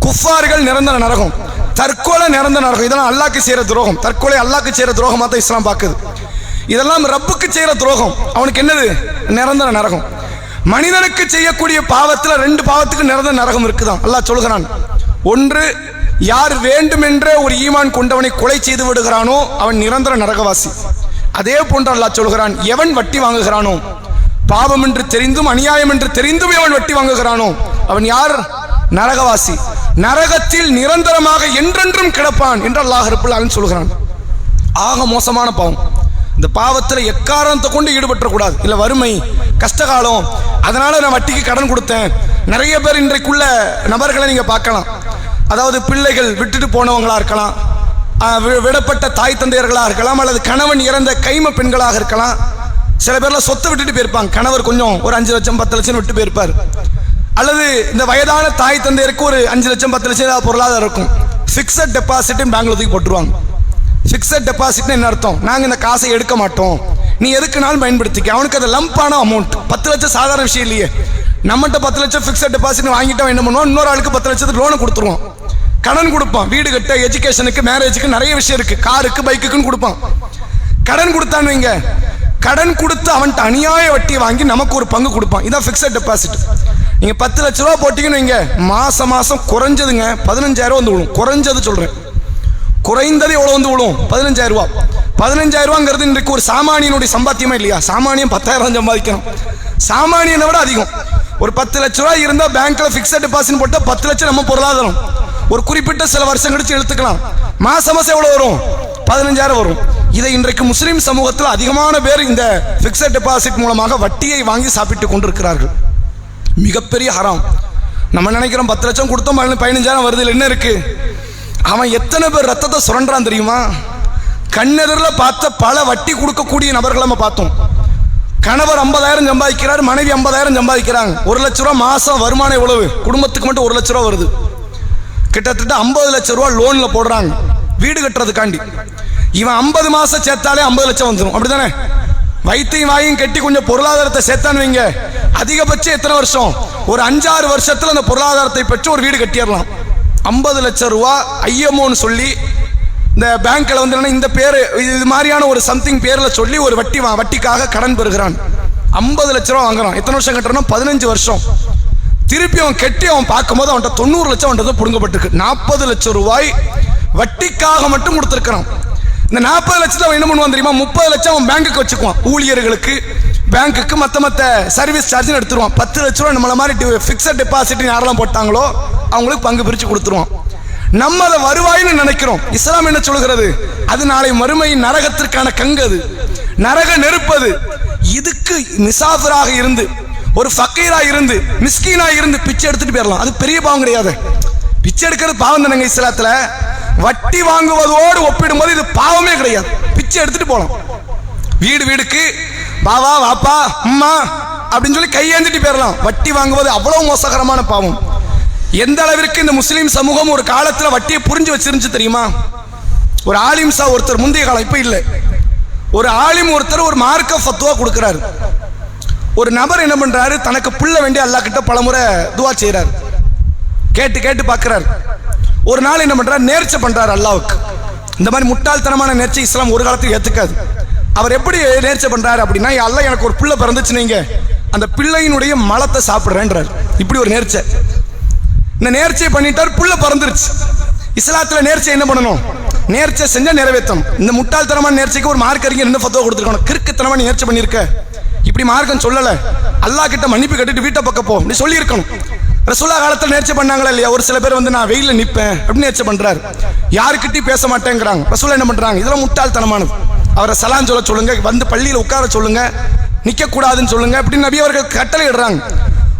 குஃபார்கள் நிரந்தர நரகம், தற்கொலை நிரந்தர நரகம். இதெல்லாம் அல்லாஹ்க்கு செய்யற துரோகம். தற்கொலை அல்லாஹ்க்கு செய்யற துரோகமா தான் இஸ்லாம் பார்க்குது. இதெல்லாம் ரப்புக்கு செய்யற துரோகம், அவனுக்கு என்னது? நிரந்தர நரகம். மனிதனுக்கு செய்யக்கூடிய பாவத்தில் ரெண்டு பாவத்துக்கு நிரந்தர நரகம் இருக்குதான். அல்லாஹ் சொல்கிறான், ஒன்று, யார் வேண்டுமென்றே ஒரு ஈமான் கொண்டவனை கொலை செய்து விடுகிறானோ அவன் நிரந்தர நரகவாசி. அதே போன்று அல்லாஹ் சொல்கிறான், எவன் வட்டி வாங்குகிறானோ, பாவம் என்று தெரிந்தும் அநியாயம் என்று தெரிந்தும் எவன் வட்டி வாங்குகிறானோ அவன் யார்? நரகவாசி. நரகத்தில் நிரந்தரமாக என்றென்றும் கிடப்பான் என்று அல்லாஹ் ரப்புல் ஆலமீன் சொல்கிறான். ஆக மோசமான பாவம். இந்த பாவத்தில் எக்காரணத்தை கொண்டு ஈடுபட்டக்கூடாது. இல்லை வறுமை, கஷ்டகாலம், அதனால நான் வட்டிக்கு கடன் கொடுத்தேன். நிறைய பேர் இன்றைக்குள்ள நபர்களை நீங்க பார்க்கலாம். அதாவது பிள்ளைகள் விட்டுட்டு போனவங்களா இருக்கலாம், விடப்பட்ட தாய் தந்தையர்களாக இருக்கலாம், அல்லது கணவன் இறந்த கைம பெண்களாக இருக்கலாம். சில பேர்லாம் சொத்தை விட்டுட்டு போயிருப்பாங்க. கணவர் கொஞ்சம் ஒரு 5 லட்சம் 10 லட்சம் விட்டு போயிருப்பார். அல்லது இந்த வயதான தாய் தந்தையருக்கு ஒரு 5 லட்சம் 10 லட்சம் பொருளாதாரம் இருக்கும். ஃபிக்ஸட் டெபாசிட் பேங்க்ல தூக்கி போட்டுருவாங்க. ஃபிக்ஸட் டெபாசிட்னு என்ன அர்த்தம்? நாங்கள் இந்த காசை எடுக்க மாட்டோம், நீ எதுக்குனாலும் பயன்படுத்திக்க. அவனுக்கு அது லம்பான அமௌண்ட். 10 லட்சம் சாதாரண விஷயம் இல்லையே. நம்மகிட்ட 10 லட்சம் ஃபிக்ஸட் டெபாசிட் வாங்கிட்டோம், என்ன பண்ணுவோம்? இன்னொரு ஆளுக்கு 10 லட்சத்துக்கு லோனை கொடுத்துருவோம், கடன் கொடுப்பான். வீடு கட்ட, எஜுகேஷனுக்கு, மேரேஜுக்கு, நிறைய விஷயம் இருக்கு, காருக்கு பைக்குன்னு கொடுப்பான். கடன் கொடுத்தான்னு வைங்க, கடன் கொடுத்து அவன்கிட்ட அநியாய வட்டியை வாங்கி நமக்கு ஒரு பங்கு கொடுப்பான். இதான் ஃபிக்ஸட் டெபாசிட். நீங்க 10 லட்ச ரூபா போட்டீங்கன்னு வைங்க, மாசம் குறைஞ்சதுங்க 15,000 வந்து விழும். குறைஞ்சது சொல்றேன், குறைந்தது எவ்வளவு வந்து விழும்? 15,000 ரூபா. 15,000 ரூபாங்கிறது இன்றைக்கு ஒரு சாமானியனுடைய சம்பாத்தியமா இல்லையா? சாமானியம் 10,000 சம்பாதிக்கணும், சாமானியனை விட அதிகம். ஒரு 10 லட்ச ரூபாய் இருந்தால் பேங்க்ல ஃபிக்ஸட் டெபாசிட் போட்டால் 10 லட்சம் நம்ம பொருளாதாரம். ஒரு குறிப்பிட்ட சில வருஷம் கழிச்சு எடுத்துக்கலாம். மாசம் எவ்வளவு வரும்? 15,000 வரும். இதை இன்றைக்கு முஸ்லிம் சமூகத்தில் அதிகமான பேர் இந்த ஃபிக்ஸட் டெபாசிட் மூலமாக வட்டியை வாங்கி சாப்பிட்டு கொண்டிருக்கிறார்கள். மிகப்பெரிய ஹராம். நம்ம நினைக்கிறோம் 10 லட்சம் கொடுத்தோம் 15,000 வருது, என்ன இருக்கு? அவன் எத்தனை பேர் ரத்தத்தை சுரண்டான் தெரியுமா? கண்ணெதிரில் பார்த்த பல வட்டி கொடுக்கக்கூடிய நபர்களை நம்ம பார்த்தோம். கணவர் 50,000 சம்பாதிக்கிறார், மனைவி 50,000 சம்பாதிக்கிறாங்க. 1 லட்ச ரூபா மாசம் வருமானம் எவ்வளவு? குடும்பத்துக்கு மட்டும் 1 லட்ச ரூபா வருது. கிட்டத்தட்ட 50 லட்ச ரூபா லோன்ல போடுறாங்க வீடு கட்டுறதுக்காண்டி. இவன் 50 மாசம் சேர்த்தாலே 50 லட்சம் வந்துடும், அப்படித்தானே? வைத்தையும் வாயும் கட்டி கொஞ்சம் பொருளாதாரத்தை சேர்த்தான்னு வைங்க, அதிகபட்சம் எத்தனை வருஷம்? ஒரு 5-6 வருஷத்துல அந்த பொருளாதாரத்தை பெற்று ஒரு வீடு கட்டிடலாம். 50 லட்சம் ரூபா ஐஎம்ஓன்னு சொல்லி இந்த பேங்க்ல வந்து இந்த பேரு இது மாதிரியான ஒரு சம்திங் பேர்ல சொல்லி ஒரு வட்டிக்காக கடன் பெறுகிறான். 50 லட்ச ரூபா வாங்குறான். எத்தனை வருஷம் கட்டுறான்? 15 வருஷம். திருப்பி அவன் கட்டி அவன் பார்க்கும்போது அவன்கிட்ட 90 லட்சம் அவன்கிட்ட புடுங்கப்பட்டிருக்கு. 40 லட்சம் ரூபாய் வட்டிக்காக மட்டும் கொடுத்துருக்கிறான். இந்த 40 லட்சத்தை அவன் என்ன பண்ணுவான் தெரியுமா? 30 லட்சம் அவன் பேங்குக்கு வச்சுக்குவான். ஊழியர்களுக்கு, பேங்குக்கு, மற்ற சர்வீஸ் சார்ஜ் எடுத்துருவான். 10 லட்ச ரூபா நம்மள மாதிரி பிக்சட் டெபாசிட் யாரெல்லாம் போட்டாங்களோ அவங்களுக்கு பங்கு பிரிச்சு கொடுத்துருவான். நம்ம அதை வருவாயின்னு நினைக்கிறோம். இஸ்லாம் என்ன சொல்கிறது? அது நாளை மறுமை நரகத்திற்கான கங்கு, அது நரக நெருப்பது. இதுக்கு மிசாஃபிராக இருந்து, ஒரு ஃபக்கீரா இருந்து, மிஸ்கீனா இருந்து பிச்சை எடுத்துட்டு போயிடலாம். அது பெரிய பாவம் கிடையாது. பிச்சை எடுக்கிறது பாவம் தானங்க இஸ்லாத்துல. வட்டி வாங்குவதோடு ஒப்பிடும்போது இது பாவமே கிடையாது. பிச்சை எடுத்துட்டு போலாம். வீடுக்கு பாவா வாப்பா அம்மா அப்படின்னு சொல்லி கையேந்திட்டு போயிடலாம். வட்டி வாங்குவது அவ்வளவு மோசகரமான பாவம். எந்த அளவிற்கு இந்த முஸ்லீம் சமூகம் ஒரு காலத்துல வட்டியை புரிஞ்சு வச்சிருந்துச்சு தெரியுமா? ஒரு ஆலிம் சா ஒருத்தர், முந்தைய காலம் இப்ப இல்லை, ஒரு ஆலிம் ஒருத்தர் ஒரு மார்க்க ஃபத்வா கொடுக்கிறாரு. ஒரு நபர் என்ன பண்றாரு? தனக்கு பிள்ளை வேண்டிய அல்லாஹ் கிட்ட பலமுறை துவா செய்யறாரு. கேட்டு பார்க்கிறாரு. ஒரு நாள் என்ன பண்றாரு? நேர்ச்சை பண்றாரு அல்லாஹ்வுக்கு. இந்த மாதிரி முட்டாள்தனமான நேர்ச்சை இஸ்லாம் ஒரு காலத்தில் ஏத்துக்காது. அவர் எப்படி நேர்ச்சை பண்றாரு அப்படின்னா, அல்லாஹ் எனக்கு ஒரு பிள்ளை பிறந்துச்சு, நீங்க அந்த பிள்ளையினுடைய மலத்தை சாப்பிடுறேன்றார். இப்படி ஒரு நேர்ச்சை. இந்த நேர்ச்சை பண்ணிட்டார், புள்ள பறந்துருச்சு. இஸ்லாத்துல நேர்ச்சை என்ன பண்ணணும்? நேர்ச்சை செஞ்சா நிறைவேற்றணும். இந்த முட்டாள்தனமான நேர்ச்சைக்கு ஒரு மார்க் அறிஞர் என்ன ஃபத்வா கொடுத்துருக்கணும்? கிறுக்குத்தனமா நீ நேர்ச்சை பண்ணிருக்க, இப்படி மார்க்கம் சொல்லல, அல்லாஹ் கிட்ட மன்னிப்பு கட்டிட்டு வீட்டை பக்கம் போ, நீ சொல்லி இருக்கணும். ரசூலுல்லாஹ் காலத்துல நேர்ச்சை பண்ணாங்களா இல்லையா? ஒரு சில பேர் வந்து நான் வெயில நிப்பேன் அப்படின்னு நேர்ச்சை பண்றாரு, யாருக்கிட்டையும் பேச மாட்டேங்கிறாங்க. ரசூலுல்லாஹ் என்ன பண்றாங்க? இதெல்லாம் முட்டாள்தனமானது. அவரை சலாம் சொல்ல சொல்லுங்க, வந்து பள்ளியில உட்கார சொல்லுங்க, நிக்க கூடாதுன்னு சொல்லுங்க, அப்படின்னு நபி அவர்கள் கட்டளை இடுறாங்க.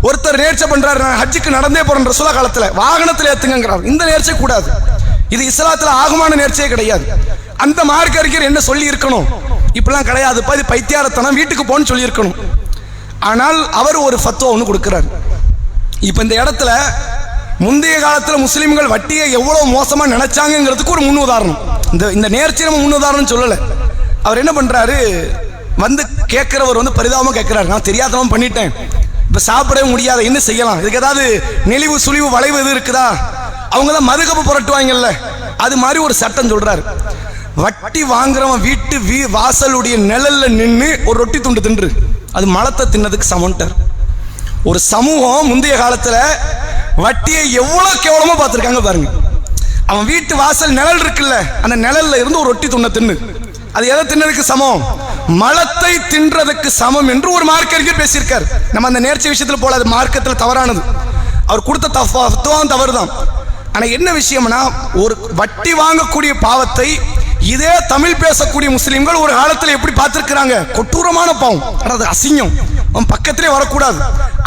ஒருத்தர் நேர்ச்சை பண்றாரு, நான் ஹஜ்ஜுக்கு நடந்தே போறேன் ரசூலுல்லாஹ் காலத்துல, வாகனத்துல ஏத்துங்கிறார். இந்த நேர்ச்சை கூடாது. இது இஸ்லாத்துல ஆகுமான நேர்ச்சையே கிடையாது. அந்த மார்க்க அறிஞர் என்ன சொல்லி இருக்கணும்? இப்பெல்லாம் கிடையாது, இது பைத்தியாரத்தனம், வீட்டுக்கு போன்னு சொல்லி இருக்கணும். ஆனால் அவர் ஒரு ஃபத்வா ஒன்று கொடுக்கிறார். இப்ப இந்த இடத்துல முந்தைய காலத்துல முஸ்லிம்கள் வட்டியை எவ்வளவு மோசமா நினைச்சாங்கிறதுக்கு ஒரு முன் உதாரணம். இந்த நேர்ச்சி நம்ம முன் உதாரணம் சொல்லல. அவர் என்ன பண்றாரு? வந்து கேட்கிறவர் வந்து பரிதாபமா கேட்கிறாரு, நான் தெரியாதவன் பண்ணிட்டேன், இப்ப சாப்பிடவே முடியாத, என்ன செய்யலாம்? இதுக்கு ஏதாவது நெளிவு சுழிவு வளைவு எது இருக்குதா? அவங்க தான் மதுகப்பு புரட்டுவாங்கல்ல, அது மாதிரி ஒரு சட்டம் சொல்றாரு. வட்டி வாங்குறவன் வீட்டு வாசலுடைய நிழல்ல நின்று ஒரு ரொட்டி துண்டு தின்று, அது மலத்தை தின்னதுக்கு சமன்ட்டார். ஒரு சமூகம் முந்தைய காலத்துல வட்டியை எவ்வளவு கேவலமா பார்த்திருக்காங்க பாருங்க. அவன் வீட்டு வாசல் நிழல் இருக்குல்ல, அந்த நிழல்ல இருந்து ஒரு ரொட்டி துண்ண தின்னு, அது எதை தின்னதுக்கு சமம்? மலத்தை தின்றதுக்கு சமம் என்று ஒரு மார்க்க அறிஞர் பேசியிருக்கார். நம்ம அந்த நேர்ச்சி விஷயத்துல போல, அது மார்க்கத்தில் தவறானது. அவர் கொடுத்த தத்துவம் தவறுதான். ஆனா என்ன விஷயம்னா, ஒரு வட்டி வாங்கக்கூடிய பாவத்தை இதே தமிழ் பேசக்கூடிய முஸ்லிம்கள் ஒரு காலத்தில் எப்படி பார்த்திருக்கிறாங்க? கொடூரமான பாவம், அது அசிங்கம், அவன் பக்கத்திலே வரக்கூடாது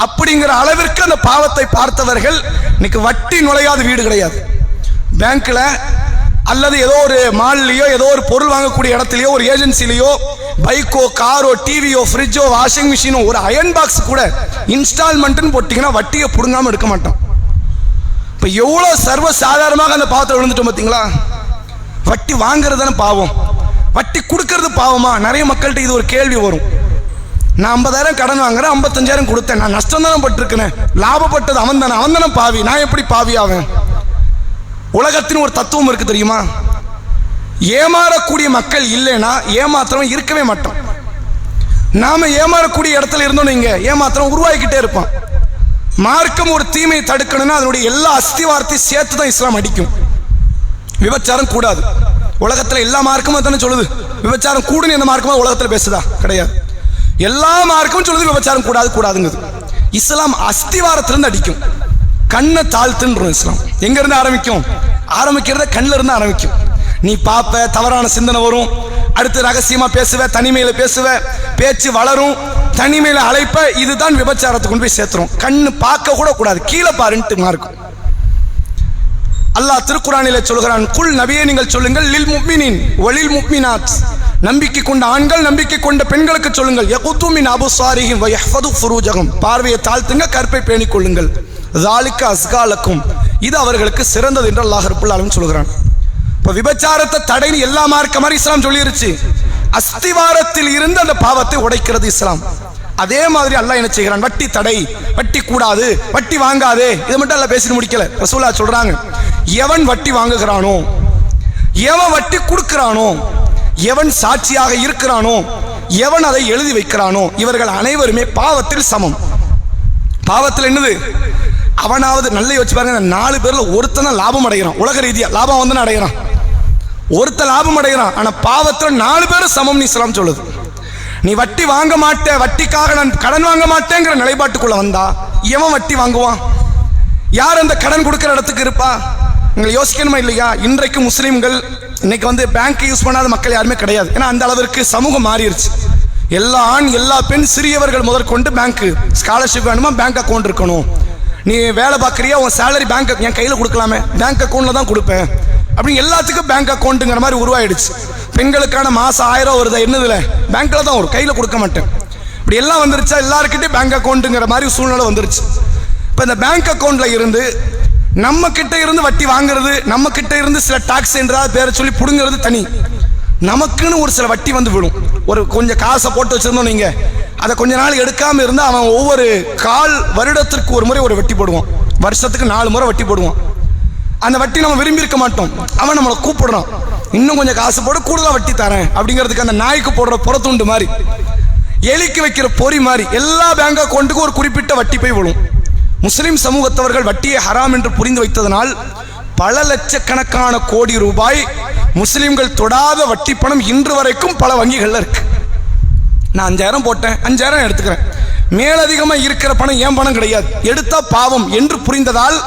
அப்படிங்கிற அளவிற்கு அந்த பாவத்தை பார்த்தவர்கள் இன்னைக்கு வட்டி நுழையாத வீடு கிடையாது. பேங்க்ல அல்லது ஏதோ ஒரு மால்லையோ ஏதோ ஒரு பொருள் வாங்கக்கூடிய இடத்துலயோ ஒரு ஏஜென்சிலையோ பைக்கோ காரோ டிவியோ ஃப்ரிட்ஜோ வாஷிங் மிஷினோ ஒரு அயன் பாக்ஸ் கூட இன்ஸ்டால்மெண்ட்னு போட்டீங்கன்னா வட்டியை புடுங்காம எடுக்க மாட்டோம். இப்ப எவ்வளவு சர்வ சாதாரணமாக அந்த பாவத்தை விழுந்துட்டோம் பார்த்தீங்களா? வட்டி வாங்குறது தானே பாவம், வட்டி கொடுக்கறது பாவமா? நிறைய மக்கள்கிட்ட இது ஒரு கேள்வி வரும். நான் 50,000 கடன் வாங்குறேன், 55,000 கொடுத்தேன், நான் நஷ்டம் தானே பட்டிருக்கேன், லாபப்பட்டது அவன் தானே பாவி, நான் எப்படி பாவி ஆவேன்? உலகத்தின் ஒரு தத்துவம் இருக்கு தெரியுமா? ஏமாறக்கூடிய மக்கள் இல்லைன்னா ஏமாத்திரம் இருக்கவே மாட்டோம். நாம ஏமாறக்கூடிய இடத்துல இருந்தோம், நீங்க ஏமாத்திரம் உருவாக்கிட்டே இருப்பான். மார்க்கம் ஒரு தீமையை தடுக்கணும்னா அதனுடைய எல்லா அஸ்திவாரத்தையும் சேர்த்து தான் இஸ்லாம் அடிக்கும். விபச்சாரம் கூடாது, உலகத்துல எல்லா மார்க்கமும் தானே சொல்லுது. விபச்சாரம் கூடுன்னு எந்த மார்க்கமும் உலகத்துல பேசுதா? கிடையாது. எல்லா மார்க்கமும் சொல்லுது விபச்சாரம் கூடாதுங்குது. இஸ்லாம் அஸ்திவாரத்திலிருந்து அடிக்கும். கண்ணை தாழ்த்துன்றோம். இஸ்லாம் எங்க இருந்து ஆரம்பிக்கும்? ஆரம்பிக்கிறத கண்ணில் இருந்து ஆரம்பிக்கும். நீ பாப்ப, தவறான சிந்தனை வரும், அடுத்து ரகசியமா பேசுவ, தனிமையில பேசுவ, பேச்சு வளரும், தனிமையில அழைப்ப, இதுதான் விபச்சாரத்தை கொண்டு போய் சேர்த்துரும். கண்ணு பார்க்க கூட கூடாது, கீழே பாருன்ட்டு மார்க்கும். அல்லாஹ் திருக்குர்ஆனிலே சொல்கிறான், குல் நபியே நீங்கள் சொல்லுங்கள், லில் முஃமினீன் வலில் முஃமினாத், நம்பிக்கை கொண்ட ஆண்கள் நம்பிக்கை கொண்ட பெண்களுக்கு சொல்லுங்கள், யகுது மின் அபுசாரிஹிம் வயஹ்ஃபது ஃபுரூஜஹும், பார்வையை தாழ்த்துங்க, கற்பை பேணிக் கொள்ளுங்கள், ஸாலிக அஸ்கா லக்கும், இது அவர்களுக்கு சிறந்தது என்று அல்லாஹ் ரப்பல் ஆலமீன் சொல்கிறான். இப்போ விபச்சாரத்தை தடைன்னு எல்லா மார்க்க மாதிரி இஸ்லாம் சொல்லிருச்சு. அஸ்திவாரத்தில் இருந்து அந்த பாவத்தை உடைக்கிறது இஸ்லாம். அதே மாதிரி அல்லாஹ் என்ன செய்கிறான், வட்டி தடை, வட்டி கூடாது, வட்டி வாங்காதே, இதை மட்டும் அல்லாஹ் பேசி முடிக்கல. ரசூலுல்லாஹ் சொல்றாங்க, எவன் வட்டி வாங்குகிறானோ, எவன் வட்டி கொடுக்கிறானோ, எவன் சாட்சியாக இருக்கிறானோ, எவன் அதை எழுதி வைக்கிறானோ, இவர்கள் அனைவருமே பாவத்தில் சமம். பாவத்தில் என்னது, அவனாவது நல்ல யோசிச்சு பாருங்க, 4 பேர்ல ஒருத்தன் தான் லாபம் அடைகிறான், உலக ரீதியா லாபம் வந்து அடைகிறான், ஒருத்த லாபம் அடைகிறான். ஆனா பாவத்தில் 4 பேரும் சமம் இஸ்லாம் சொல்லுது. நீ வட்டி வாங்க மாட்டே, வட்டிக்காக நான் கடன் வாங்க மாட்டேங்கிற நிலைப்பாட்டுக்குள்ள வந்தா எவன் வட்டி வாங்குவான்? யார் அந்த கடன் கொடுக்கிற இடத்துக்கு இருப்பா? நீங்கள் யோசிக்கணுமா இல்லையா? இன்றைக்கு முஸ்லீம்கள் இன்னைக்கு வந்து பேங்க் யூஸ் பண்ணாத மக்கள் யாருமே கிடையாது. ஏன்னா அந்த அளவிற்கு சமூகம் மாறிடுச்சு. எல்லா ஆண் எல்லா பெண் சிறியவர்கள் முதற்கொண்டு பேங்க் ஸ்காலர்ஷிப் வேணுமா, பேங்க் அக்கௌண்ட் இருக்கணும். நீ வேலை பார்க்குறியா, உன் சேலரி பேங்க் என் கையில் கொடுக்கலாமே, பேங்க் அக்கௌண்ட்ல தான் கொடுப்பேன் அப்படின்னு எல்லாத்துக்கும் பேங்க் அக்கௌண்ட்டுங்கிற மாதிரி உருவாயிடுச்சு. பெண்களுக்கான மாசம் 1000 வருது, என்னதுல பேங்க்ல தான் வரும், கையில் கொடுக்க மாட்டேன். இப்படி எல்லாம் வந்துருச்சா, எல்லாருக்கிட்டே பேங்க் அக்கௌண்ட்டுங்கிற மாதிரி சூழ்நிலை வந்துருச்சு. இப்போ இந்த பேங்க் அக்கௌண்ட்ல இருந்து நம்ம கிட்ட இருந்து வட்டி வாங்குறது, நம்ம கிட்ட இருந்து சில டாக்ஸ் என்றால் பேரை சொல்லி புடுங்கிறது தனி. நமக்குன்னு ஒரு சில வட்டி வந்து விடும். ஒரு கொஞ்சம் காசை போட்டு வச்சிருந்தோம் நீங்க, அதை கொஞ்ச நாள் எடுக்காம இருந்தா அவன் ஒவ்வொரு வருடத்திற்கு ஒரு முறை ஒரு வட்டி போடுவான், வருஷத்துக்கு 4 முறை வட்டி போடுவான். அந்த வட்டி நம்ம விரும்பி இருக்க மாட்டோம், அவன் நம்மளை கூப்பிடுறான், இன்னும் கொஞ்சம் காசு போட கூடுதலா வட்டி தரேன் அப்படிங்கிறதுக்கு. அந்த நாய்க்கு போடுற புறத்துண்டு மாதிரி, எலிக்கு வைக்கிற பொறி மாதிரி எல்லா பேங்க் அக்கௌண்ட்டுக்கும் ஒரு குறிப்பிட்ட வட்டி போய் விழும். முஸ்லிம் சமூகத்தவர்கள் வட்டியை ஹராம் என்று புரிந்து வைத்ததனால் பல லட்சக்கணக்கான கோடி ரூபாய் முஸ்லிம்கள் தொடாத வட்டி பணம் இன்று வரைக்கும் பல வங்கிகள்ல இருக்கு. நான் 5000 போட்டேன், 5000 எடுத்துக்கிறேன், மேலதிகமா இருக்கிற பணம் என் பணம் கிடையாது, எடுத்தா பாவம் என்று புரிந்ததால்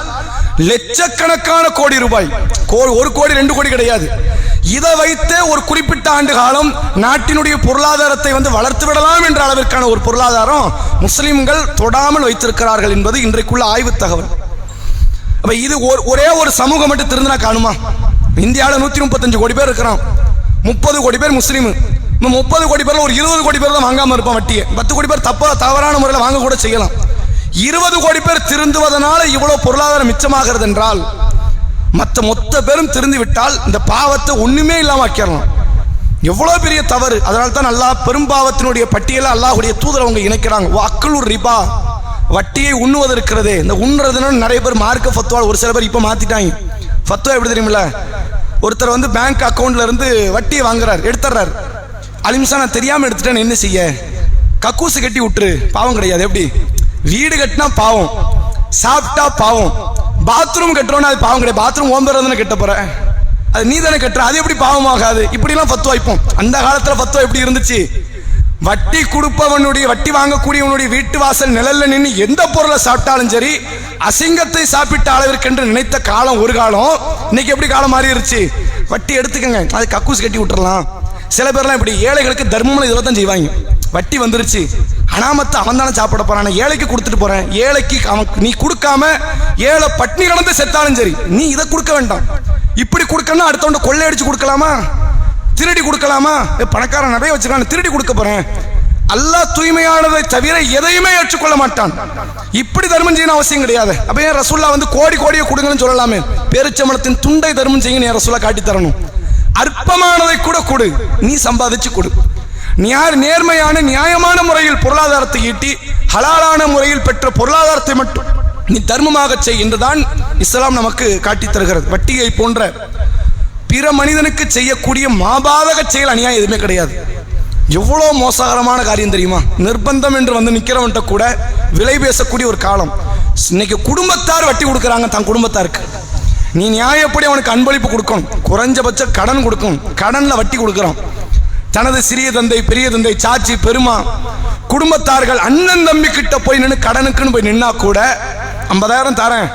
லட்சக்கணக்கான கோடி ரூபாய், 1 கோடி 2 கோடி கிடையாது, இதை வைத்தே ஒரு குறிப்பிட்ட ஆண்டு காலம் நாட்டினுடைய பொருளாதாரத்தை வந்து வளர்த்து விடலாம் என்ற அளவிற்கான ஒரு பொருளாதாரம் முஸ்லிம்கள் தொடாமல் வைத்திருக்கிறார்கள் என்பது இன்றைக்குள்ள ஆய்வு தகவல். அப்ப இது ஒரே ஒரு சமூகம் மட்டும் திருந்தினா காணுமா? இந்தியாவில் 135 கோடி பேர் இருக்கிறான், 30 கோடி பேர் முஸ்லீம். 30 கோடி பேர்ல ஒரு 20 கோடி பேர் தான் வாங்காம இருப்பான் வட்டியை. 10 கோடி பேர் தவறான முறையில் வாங்க கூட செய்யலாம். 20 கோடி பேர் திருந்துவதனால இவ்வளவு பொருளாதாரம் மிச்சமாகிறது என்றால், மொத்த பேரும் திருந்து விட்டால் இந்த பாவத்தை ஒண்ணுமே இல்லாம ஆக்கிடலாம். எவ்வளவு பெரிய தவறு! அதனால தான் அல்லாஹ் பெரும்பாவத்தினுடைய பட்டியலை அல்லாஹ்வுடைய தூதர் அவங்க இணைக்கிறாங்க. அக்லுர் ரிபா, வட்டியை உண்ணுவது இருக்கிறதே. இந்த உண்ணுறதுன்னு நிறைய பேர் மார்க்க ஃபத்வா, ஒரு சில பேர் இப்ப மாத்திட்டாங்க. ஃபத்வா எப்படி தெரியுமில்ல, ஒருத்தர் வந்து பேங்க் அக்கௌண்ட்ல இருந்து வட்டியை வாங்குறாரு, எடுத்துறாரு. அலிம்சா நான் தெரியாம எடுத்துட்டேன், என்ன செய்ய? கக்கூசு கட்டி விட்டுரு, பாவம் கிடையாது. எப்படி? வீடு கட்டினா பாவம், சாப்பிட்டா பாவம், பாத்ரூம் கட்டுறோன்னா அது பாவம் கிடையாது. பாத்ரூம் ஓம்புறதுன்னு கட்ட போற, அது நீ தானே கட்டுற, அது எப்படி பாவமாகாது? இப்படிலாம் ஃபத்வா வைப்போம். அந்த காலத்துல ஃபத்வா எப்படி இருந்துச்சு? வட்டி கொடுப்பவனுடைய, வட்டி வாங்கக்கூடியவனுடைய வீட்டு வாசல் நிழல்ல நின்று எந்த பொருளை சாப்பிட்டாலும் சரி, அசிங்கத்தை சாப்பிட்ட அளவிற்கென்று நினைத்த காலம் ஒரு காலம். இன்னைக்கு எப்படி காலம் மாறிடுச்சு? வட்டி எடுத்துக்கங்க, அது கக்கூஸ் கட்டி விட்டுறலாம். சில பேர்லாம் இப்படி ஏழைகளுக்கு தர்மம் இதில் தான் செய்வாங்க. வட்டி வந்துருச்சு, அனாமத்தை அவன் தானே சாப்பிட போறான், ஏழைக்கு கொடுத்துட்டு போறேன், ஏழைக்கு அவன் நீ கொடுக்காம ஏழை பட்னி கடந்து செத்தாலும் சரி நீ இதை கொடுக்க வேண்டாம். இப்படி கொடுக்கணும், அடுத்தவண்ட கொள்ளையடிச்சு கொடுக்கலாமா, திருடி கொடுக்கலாமா? பணக்காரன் நிறைய வச்சிருக்கான், திருடி கொடுக்க போறேன். அல்லாஹ் தூய்மையானதை தவிர எதையுமே ஏற்றுக்கொள்ள மாட்டான். இப்படி தர்மம் செய்யணும் அவசியம் கிடையாது. அப்ப ஏன் ரசூல்லா வந்து கோடி கோடியை கொடுங்கன்னு சொல்லலாமே? பேரிச்சம்பழத்தின் துண்டை தர்மம் செய்ய ரசூல்லா காட்டி தரணும். அற்பமானதை கூட கொடு, நீ சம்பாதிச்சு கொடு. நேர்மையான நியாயமான முறையில் பொருளாதாரத்தை ஈட்டி ஹலாலான முறையில் பெற்ற பொருளாதாரத்தை மட்டும் நீ தர்மமாக செய் என்றுதான் இஸ்லாம் நமக்கு காட்டி தருகிறது. வட்டியை போன்ற பிற மனிதனுக்கு செய்யக்கூடிய மாபாதக செயல் அநியாயம் எதுவுமே கிடையாது. எவ்வளவு மோசகரமான காரியம் தெரியுமா? நிர்பந்தம் என்று வந்து நிக்கிறவன்ட்ட கூட விலை பேசக்கூடிய ஒரு காலம். இன்னைக்கு குடும்பத்தார் வட்டி கொடுக்கறாங்க தன் குடும்பத்தாருக்கு. நீ நியாயப்படி அவனுக்கு அன்பளிப்பு கொடுக்கணும், குறைஞ்சபட்ச கடன் கொடுக்கணும், கடன்ல வட்டி கொடுக்கறான். தனது சிறிய தந்தை, பெரிய தந்தை, சாச்சி, பெருமா, குடும்பத்தார்கள் அண்ணன் தம்பி கிட்ட போய் நின்று கடனுக்குன்னு போய் நின்னா கூட 50,000 தரேன்,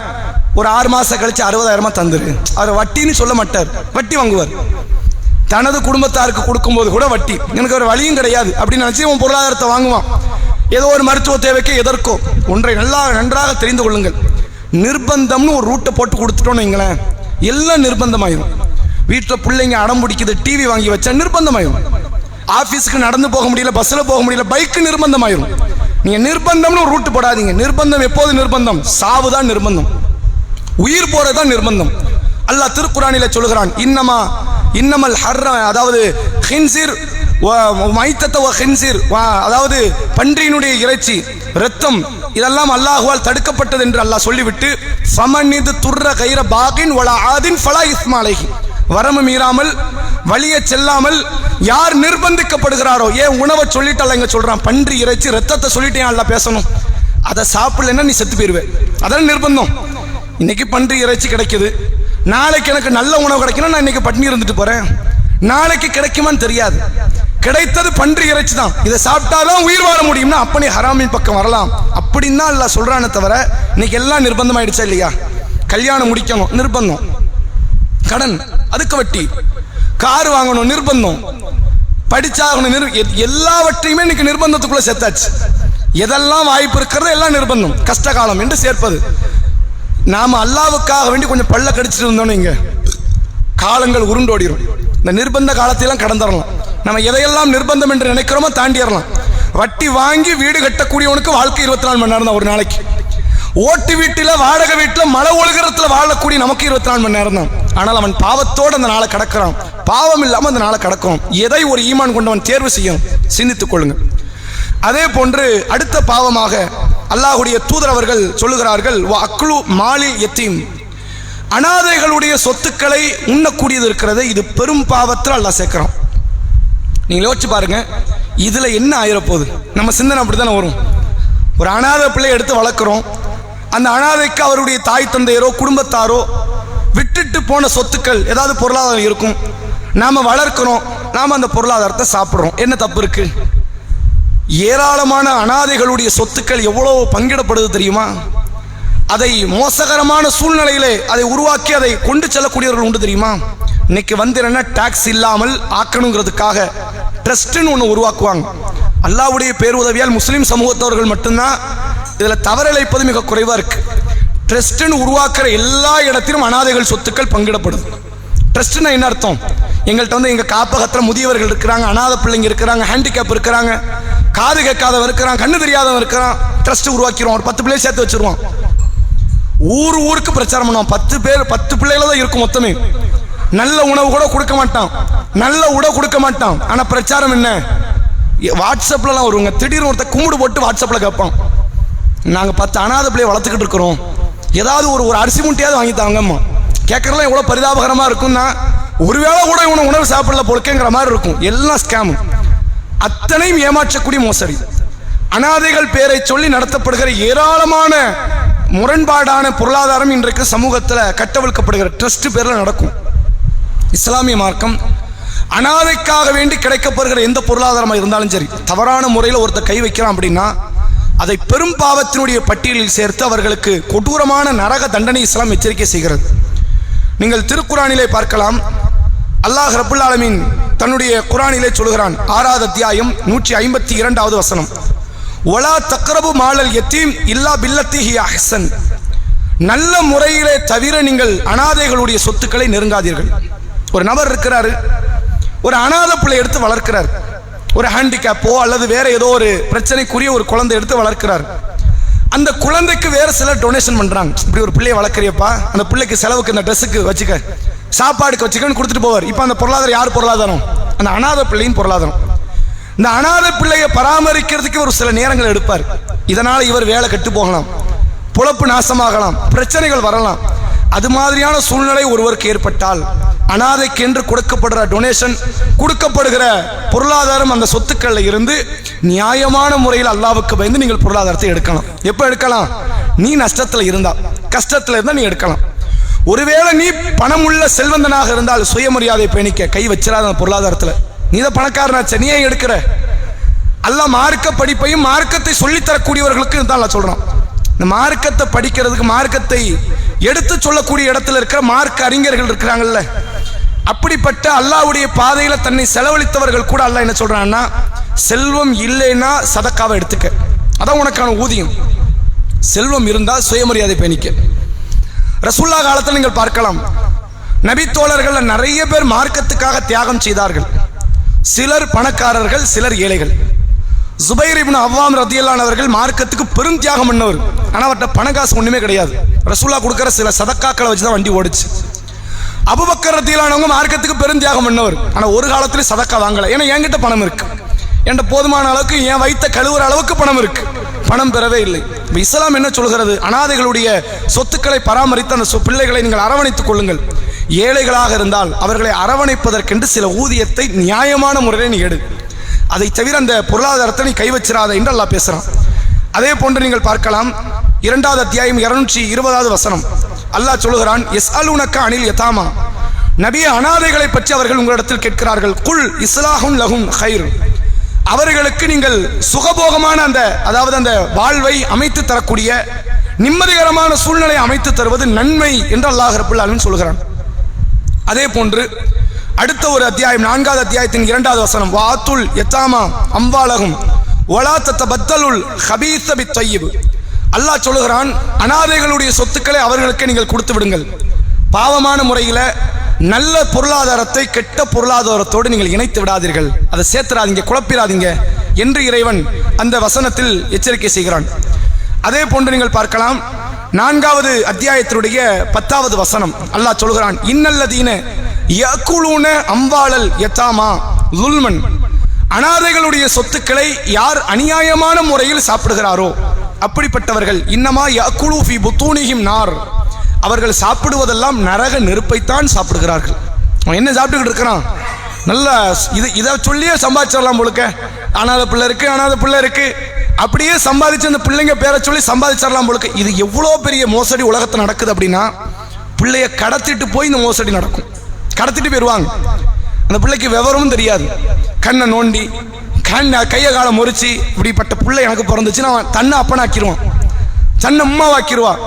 ஒரு 6 மாசம் கழிச்சு 60,000 தந்துரு. அவர் வட்டின்னு சொல்ல மாட்டார், வட்டி வாங்குவார். தனது குடும்பத்தாருக்கு கொடுக்கும்போது கூட வட்டி. எனக்கு ஒரு வழியும் கிடையாது அப்படின்னு நினைச்சு அவன் பொருளாதாரத்தை வாங்குவான். ஏதோ ஒரு மருத்துவ தேவைக்கு எதற்கோ. ஒன்றை நன்றாக தெரிந்து கொள்ளுங்கள், நிர்பந்தம்னு ஒரு ரூட்டை போட்டு கொடுத்துட்டோன்னு வைங்களேன், எல்லாம் நிர்பந்தமாயிரும். வீட்டில் பிள்ளைங்க அடம் பிடிக்குது, டிவி வாங்கி வச்சா நிர்பந்தமாயிரும். ஆஃபீஸுக்கு நடந்து போக முடியல, பஸ்ஸில் போக முடியல, பைக்கு நிர்பந்தமாயிரும். நீங்க நிர்பந்தம்னு ஒரு ரூட்டு போடாதீங்க. நிர்பந்தம் எப்போது நிர்பந்தம்? சாவு தான் நிர்பந்தம், உயிர் போறதுதான் நிர்பந்தம். அல்லாஹ் திருக்குரானில சொல்கிறான், இன்னமல் ஹர்ர, அதாவது ஹின்சிர் மைத்தத்த ஹின்சிர், அதாவது பன்றியினுடைய இறைச்சி, இரத்தம், இதெல்லாம் அல்லாஹுவால் தடுக்கப்பட்டது என்று அல்லாஹ் சொல்லிவிட்டு, ஃபமனிது துர்ர கைர பாகின் வலா ஆதின் ஃபலா இஸ்மா அலைஹி, வரம்பு மீறாமல் வழியே செல்லாமல் யார் நிர்பந்திக்கப்படுகிறாரோ, ஏன் உணவை சொல்லிட்டு அல்ல இங்க சொல்றான், பன்றி இறைச்சி ரத்தத்தை சொல்லிட்டு ஏன் அல்லாஹ் பேசணும்? அதை சாப்பிடலன்னா நீ செத்து போயிருவேன், அதான் நிர்பந்தம். இன்னைக்கு பன்றி இறைச்சி கிடைக்குது, நாளைக்கு எனக்கு நல்ல உணவு கிடைக்கணும், நான் இன்னைக்கு பட்டினி இருந்துட்டு போறேன், நாளைக்கு கிடைக்குமான்னு தெரியாது. கிடைத்தது பன்றி இறைச்சி தான், இதை சாப்பிட்டாதான் உயிர் வாழ முடியும்னா அப்ப நீ ஹராமின் பக்கம் வரலாம் அப்படின்னு தான் அல்லாஹ் சொல்றானே தவிர, இன்னைக்கு எல்லாம் நிர்பந்தம் ஆயிடுச்சா இல்லையா? கல்யாணம் முடிக்கணும் நிர்பந்தம், கடன் அதுக்கு வட்டி, கார் வாங்கணும் நிர்பந்தம், படிச்சாகணும், எல்லாவற்றையுமே இன்னைக்கு நிர்பந்தத்துக்குள்ள சேர்த்தாச்சு. எதெல்லாம் வாய்ப்பு இருக்கிறது எல்லாம் நிர்பந்தம், கஷ்ட காலம் என்று சேர்ப்பது. நாம அல்லாவுக்காக வேண்டி கொஞ்சம் பல்ல கடிச்சிட்டு இருந்தோம், இங்க காலங்கள் உருண்டோடிடும். இந்த நிர்பந்த காலத்தையெல்லாம் கடந்துடலாம். நம்ம எதையெல்லாம் நிர்பந்தம் என்று நினைக்கிறோமோ தாண்டிடலாம். வட்டி வாங்கி வீடு கட்டக்கூடியவனுக்கு வாழ்க்கை 24 மணி நேரம் தான் ஒரு நாளைக்கு. ஓட்டு வீட்டில், வாடகை வீட்டில், மழை ஒழுகிறத்துல வாழக்கூடிய நமக்கு 24 மணி நேரம் தான். ஆனால் அவன் பாவத்தோடு அந்த நாளை கடக்கிறான், பாவம் இல்லாமல் அந்த நாளை கடக்கும். எதை ஒரு ஈமான் கொண்டவன் தேர்வு செய்யும், சிந்தித்துக் கொள்ளுங்க. அதே போன்று அடுத்த பாவமாக அல்லாஹ்வுடைய தூதர் அவர்கள் சொல்லுகிறார்கள், அக்லு மாலி யத்தீம், அனாதைகளுடைய சொத்துக்களை உண்ணக்கூடியது இருக்கிறது, இது பெரும் பாவத்தில் அல்லாஹ் சேர்க்கிறான். நீங்க யோசிச்சு பாருங்க, இதுல என்ன ஆயிரப்போகுது? நம்ம சிந்தனை அப்படித்தானே வரும். ஒரு அனாதை பிள்ளையை எடுத்து வளர்க்குறோம், அந்த அனாதைக்கு அவருடைய தாய் தந்தையரோ குடும்பத்தாரோ விட்டுட்டு போன சொத்துக்கள் ஏதாவது பொருளாதாரம் இருக்கும், நாம வளர்க்கிறோம், நாம அந்த பொருளாதாரத்தை சாப்பிட்றோம், என்ன தப்பு இருக்கு? ஏராளமான அனாதைகளுடைய சொத்துக்கள் எவ்வளவு பங்கிடப்படுது தெரியுமா? அதை மோசகரமான சூழ்நிலையிலே அதை உருவாக்கி அதை கொண்டு செல்லக்கூடியவர்கள் உண்டு தெரியுமா? இன்னைக்கு வந்து என்ன, டாக்ஸ் இல்லாமல் ஆக்கணுங்கிறதுக்காக ட்ரஸ்ட்னு ஒன்று உருவாக்குவாங்க. அல்லாஹ்வுடைய பேருதவியால் முஸ்லீம் சமூகத்தவர்கள் மட்டும்தான் இதில் தவறிழைப்பது மிக குறைவா இருக்கு. ட்ரஸ்ட்னு உருவாக்குற எல்லா இடத்திலும் அனாதைகள் சொத்துக்கள் பங்கிடப்படுது. ட்ரஸ்ட்னா என்ன அர்த்தம்? எங்கள்கிட்ட வந்து எங்கள் காப்பகத்தில் முதியவர்கள் இருக்கிறாங்க, அனாதை பிள்ளைங்க இருக்கிறாங்க, ஹேண்டிகேப் இருக்கிறாங்க, காது கேட்காதவன் இருக்கிறான், கண்ணு தெரியாதவன் இருக்கிறான், ட்ரஸ்ட் உருவாக்கிடுவோம். ஒரு 10 பிள்ளையை சேர்த்து வச்சிருவோம், ஊருக்கு பிரச்சாரம் பண்ணுவோம். 10 பிள்ளைகள தான் இருக்கும் மொத்தமே. நல்ல உணவு கூட கொடுக்க மாட்டான், நல்ல உடை கொடுக்க மாட்டான். ஆனா பிரச்சாரம் என்ன? வாட்ஸ்அப்லாம் வருவாங்க, திடீர்னு ஒருத்தர் கும்பிடு போட்டு வாட்ஸ்அப்ல கேட்பான், நாங்க 10 அனாதை பிள்ளையை வளர்த்துக்கிட்டு இருக்கிறோம், ஏதாவது ஒரு அரிசி முட்டையாவது வாங்கி தாங்கம்மா. கேட்கறதுலாம் எவ்வளவு பரிதாபகரமா இருக்கும்னா, ஒருவேளை கூட இவனை உணவு சாப்பிடல போலக்கேங்கிற மாதிரி இருக்கும். எல்லாம் ஸ்கேம், அத்தனையும் ஏமாற்றக்கூடிய மோசடி. அனாதைகள் பேரை சொல்லி நடத்தப்படுகிற ஏராளமான முரண்பாடான பொருளாதாரம் இன்றைக்கு சமூகத்தில் கட்டவிழ்க்கப்படுகிற ட்ரஸ்ட் பேர்ல நடக்கும். இஸ்லாமிய மார்க்கம் அனாதைக்காக வேண்டி கிடைக்கப்படுகிற எந்த பொருளாதாரமாக இருந்தாலும் சரி, தவறான முறையில் ஒருத்தர் கை வைக்கிறான் அப்படின்னா அதை பெரும் பாவத்தினுடைய பட்டியலில் சேர்த்து அவர்களுக்கு கொடூரமான நரக தண்டனை இஸ்லாம் எச்சரிக்கை செய்கிறது. நீங்கள் திருக்குரானிலே பார்க்கலாம், அல்லாஹ் ரப்புல் ஆலமீன் தன்னுடைய குரானிலே சொல்கிறான், 6வது அத்தியாயம் 152வது வசனம், வலா தக்ரபு மாலல் யத்தீம் இல்லா பில்லத்தி ஹிய அஹ்சன், நல்ல முறையிலே தவிர நீங்கள் அனாதைகளுடைய சொத்துக்களை நெருங்காதீர்கள். ஒரு நபர் இருக்கிறாரு, ஒரு அனாதை பிள்ளை எடுத்து வளர்க்கிறார், ஒரு ஹேண்டிகேப்போ அல்லது வேற ஏதோ ஒரு பிரச்சனைக்குரிய ஒரு குழந்தை எடுத்து வளர்க்கிறார். அந்த குழந்தைக்கு வேற சிலர் டொனேஷன் பண்றாங்க, இப்படி ஒரு பிள்ளையை வளர்க்குறியப்பா, அந்த பிள்ளைக்கு செலவுக்கு இந்த ட்ரெஸ்ஸுக்கு வச்சுக்க, சாப்பாடுக்கு வச்சுக்கன்னு கொடுத்துட்டு போவார். இப்போ அந்த பொருளாதாரம் யார் பொருளாதாரம்? அந்த அனாதை பிள்ளையின் பொருளாதாரம். இந்த அனாதை பிள்ளையை பராமரிக்கிறதுக்கு ஒரு சில நேரங்கள் எடுப்பார். இதனால இவர் வேலை கெட்டு போகலாம், பொழப்பு நாசமாகலாம், பிரச்சனைகள் வரலாம். அது மாதிரியான சூழ்நிலை ஒருவருக்கு ஏற்பட்டால் அனாதைக்கு என்று கொடுக்கப்படுற டொனேஷன், கொடுக்கப்படுகிற பொருளாதாரம், அந்த சொத்துக்கள்ல இருந்து நியாயமான முறையில் அல்லாஹ்வுக்கு பயந்து நீங்கள் பொருளாதாரத்தை எடுக்கலாம். எப்ப எடுக்கலாம்? நீ நஷ்டத்துல இருந்தா, கஷ்டத்துல இருந்தா நீ எடுக்கலாம். ஒருவேளை நீ பணம் உள்ள செல்வந்தனாக இருந்தால் சுயமரியாதை பேணிக்க, கை வச்சிடாத பொருளாதாரத்துல. நீ தான் பணக்காரனாச்ச, நீ ஏன் எடுக்கிற? அல்லாஹ் மார்க்க படிப்பையும் மார்க்கத்தை சொல்லித்தரக்கூடியவர்களுக்கு தான் அல்லாஹ் சொல்றான். இந்த மார்க்கத்தை படிக்கிறதுக்கு, மார்க்கத்தை எடுத்து சொல்லக்கூடிய இடத்துல இருக்கிற மார்க்க அறிஞர்கள் இருக்கிறாங்கல்ல, அப்படிப்பட்ட அல்லாஹ்வுடைய பாதையில தன்னை செலவழித்தவர்கள் கூட அல்லாஹ் என்ன சொல்றான்னா, செல்வம் இல்லைன்னா சதக்காவை எடுத்துக்க, அதான் உனக்கான ஊதியம். செல்வம் இருந்தா சுயமரியாதை பேணிக்க. ரசூலுல்லாஹ் காலத்தில் நீங்கள் பார்க்கலாம், நபித்தோழர்கள் நிறைய பேர் மார்க்கத்துக்காக தியாகம் செய்தார்கள். சிலர் பணக்காரர்கள், சிலர் ஏழைகள். ஜுபைர் இப்னு அவ்வாம் ரதியல்லாஹு அவர்கள் மார்க்கத்துக்கு பெரும் தியாகம் பண்ணவர். ஆனால் அவர்கிட்ட பண காசு ஒண்ணுமே கிடையாது. ரசூலா கொடுக்குற சில சதக்காக்களை வச்சு தான் வண்டி ஓடிச்சு. அபூபக்கர் ரதியல்லாஹு மார்க்கத்துக்கு பெரும் தியாகம் பண்ணவர். ஆனால் ஒரு காலத்திலேயே சதக்கா வாங்கலை. ஏன்னா என்கிட்ட பணம் இருக்கு, என்கிட்ட போதுமான அளவுக்கு என் வைத்த கழுவுற அளவுக்கு பணம் இருக்கு, பணம் பெறவே இல்லை. இஸ்லாம் என்ன சொல்கிறது? அனாதைகளுடைய சொத்துக்களை பராமரித்து அந்த பிள்ளைகளை நீங்கள் அரவணைத்துக் கொள்ளுங்கள். ஏழைகளாக இருந்தால் அவர்களை அரவணைப்பதற்கென்று சில ஊதியத்தை நியாயமான முறையில் நீ எடு. அதை தவிர அந்த பொருளாதாரத்தை நீ கை வச்சிராத என்று அல்லாஹ் பேசுறான். அதே போன்று நீங்கள் பார்க்கலாம், 2வது அத்தியாயம் 220வது வசனம் அல்லாஹ் சொல்கிறான், யஸ்அலூனக அனில் யதாமா, நபியே அனாதைகளை பற்றி அவர்கள் உங்களிடத்தில் கேட்கிறார்கள். குல் இஸ்லாஹுன் லஹும் கைர், அவர்களுக்கு நீங்கள் சுகபோகமான அந்த வாழ்வை அமைத்து தரக்கூடிய நிம்மதிகரமான சூழ்நிலை அமைத்து தருவது நன்மை என்று அல்லாஹ் ரப்பல் ஆலமீன் சொல்கிறான். அதே போன்று அடுத்த ஒரு அத்தியாயம் 4வது அத்தியாயத்தின் 2வது வசனம், வாத்துல் யதாமா அம்வாலஹும் வலா தத்தபத்தலுல் ஹபீஸ பித்தய்யிப், அல்லாஹ் சொல்கிறான், அனாதைகளுடைய சொத்துக்களை அவர்களுக்கு நீங்கள் கொடுத்து விடுங்கள். பாவமான முறையில் நல்ல பொருளாதாரத்தை கெட்ட பொருளாதாரத்தோடு நீங்கள் இணைத்து விடாதீர்கள், அதை சேர்த்துறாதீங்க, குழப்பிடாதீங்க என்று இறைவன் அந்த வசனத்தில் எச்சரிக்கை செய்கிறான். அதே போன்று நீங்கள் பார்க்கலாம், 4வது அத்தியாயத்தினுடைய 10வது வசனம் அல்லாஹ் சொல்கிறான், இன்னல்லதீன யஅகுலூன அம்வாலல் யதாமா ஸுல்மன், அனாதைகளுடைய சொத்துக்களை யார் அநியாயமான முறையில் சாப்பிடுகிறாரோ அப்படிப்பட்டவர்கள் இன்னமா யஅகுலு ஃபீ புத்தூனிஹிம் நார், அவர்கள் சாப்பிடுவதெல்லாம் நரக நெருப்பைத்தான் சாப்பிடுகிறார்கள். அவன் என்ன சாப்பிட்டுக்கிட்டு இருக்கிறான்? நல்ல இதை சொல்லியே சம்பாதிச்சிடலாம் போலுக்க. அனாதை பிள்ளை இருக்கு அப்படியே சம்பாதிச்சு அந்த பிள்ளைங்க பேரை சொல்லி சம்பாதிச்சிடலாம் போலுக்க. இது எவ்வளோ பெரிய மோசடி உலகத்தில் நடக்குது அப்படின்னா, பிள்ளைய கடத்திட்டு போய் இந்த மோசடி நடக்கும். கடத்திட்டு போயிடுவாங்க. அந்த பிள்ளைக்கு விவரமும் தெரியாது, கண்ணை நோண்டி கையை காலை முறிச்சு, இப்படிப்பட்ட பிள்ளை எனக்கு பிறந்துச்சுன்னா தன்னை அப்பனாக்கிடுவான், தன்னை அம்மாவாக்கிடுவான்.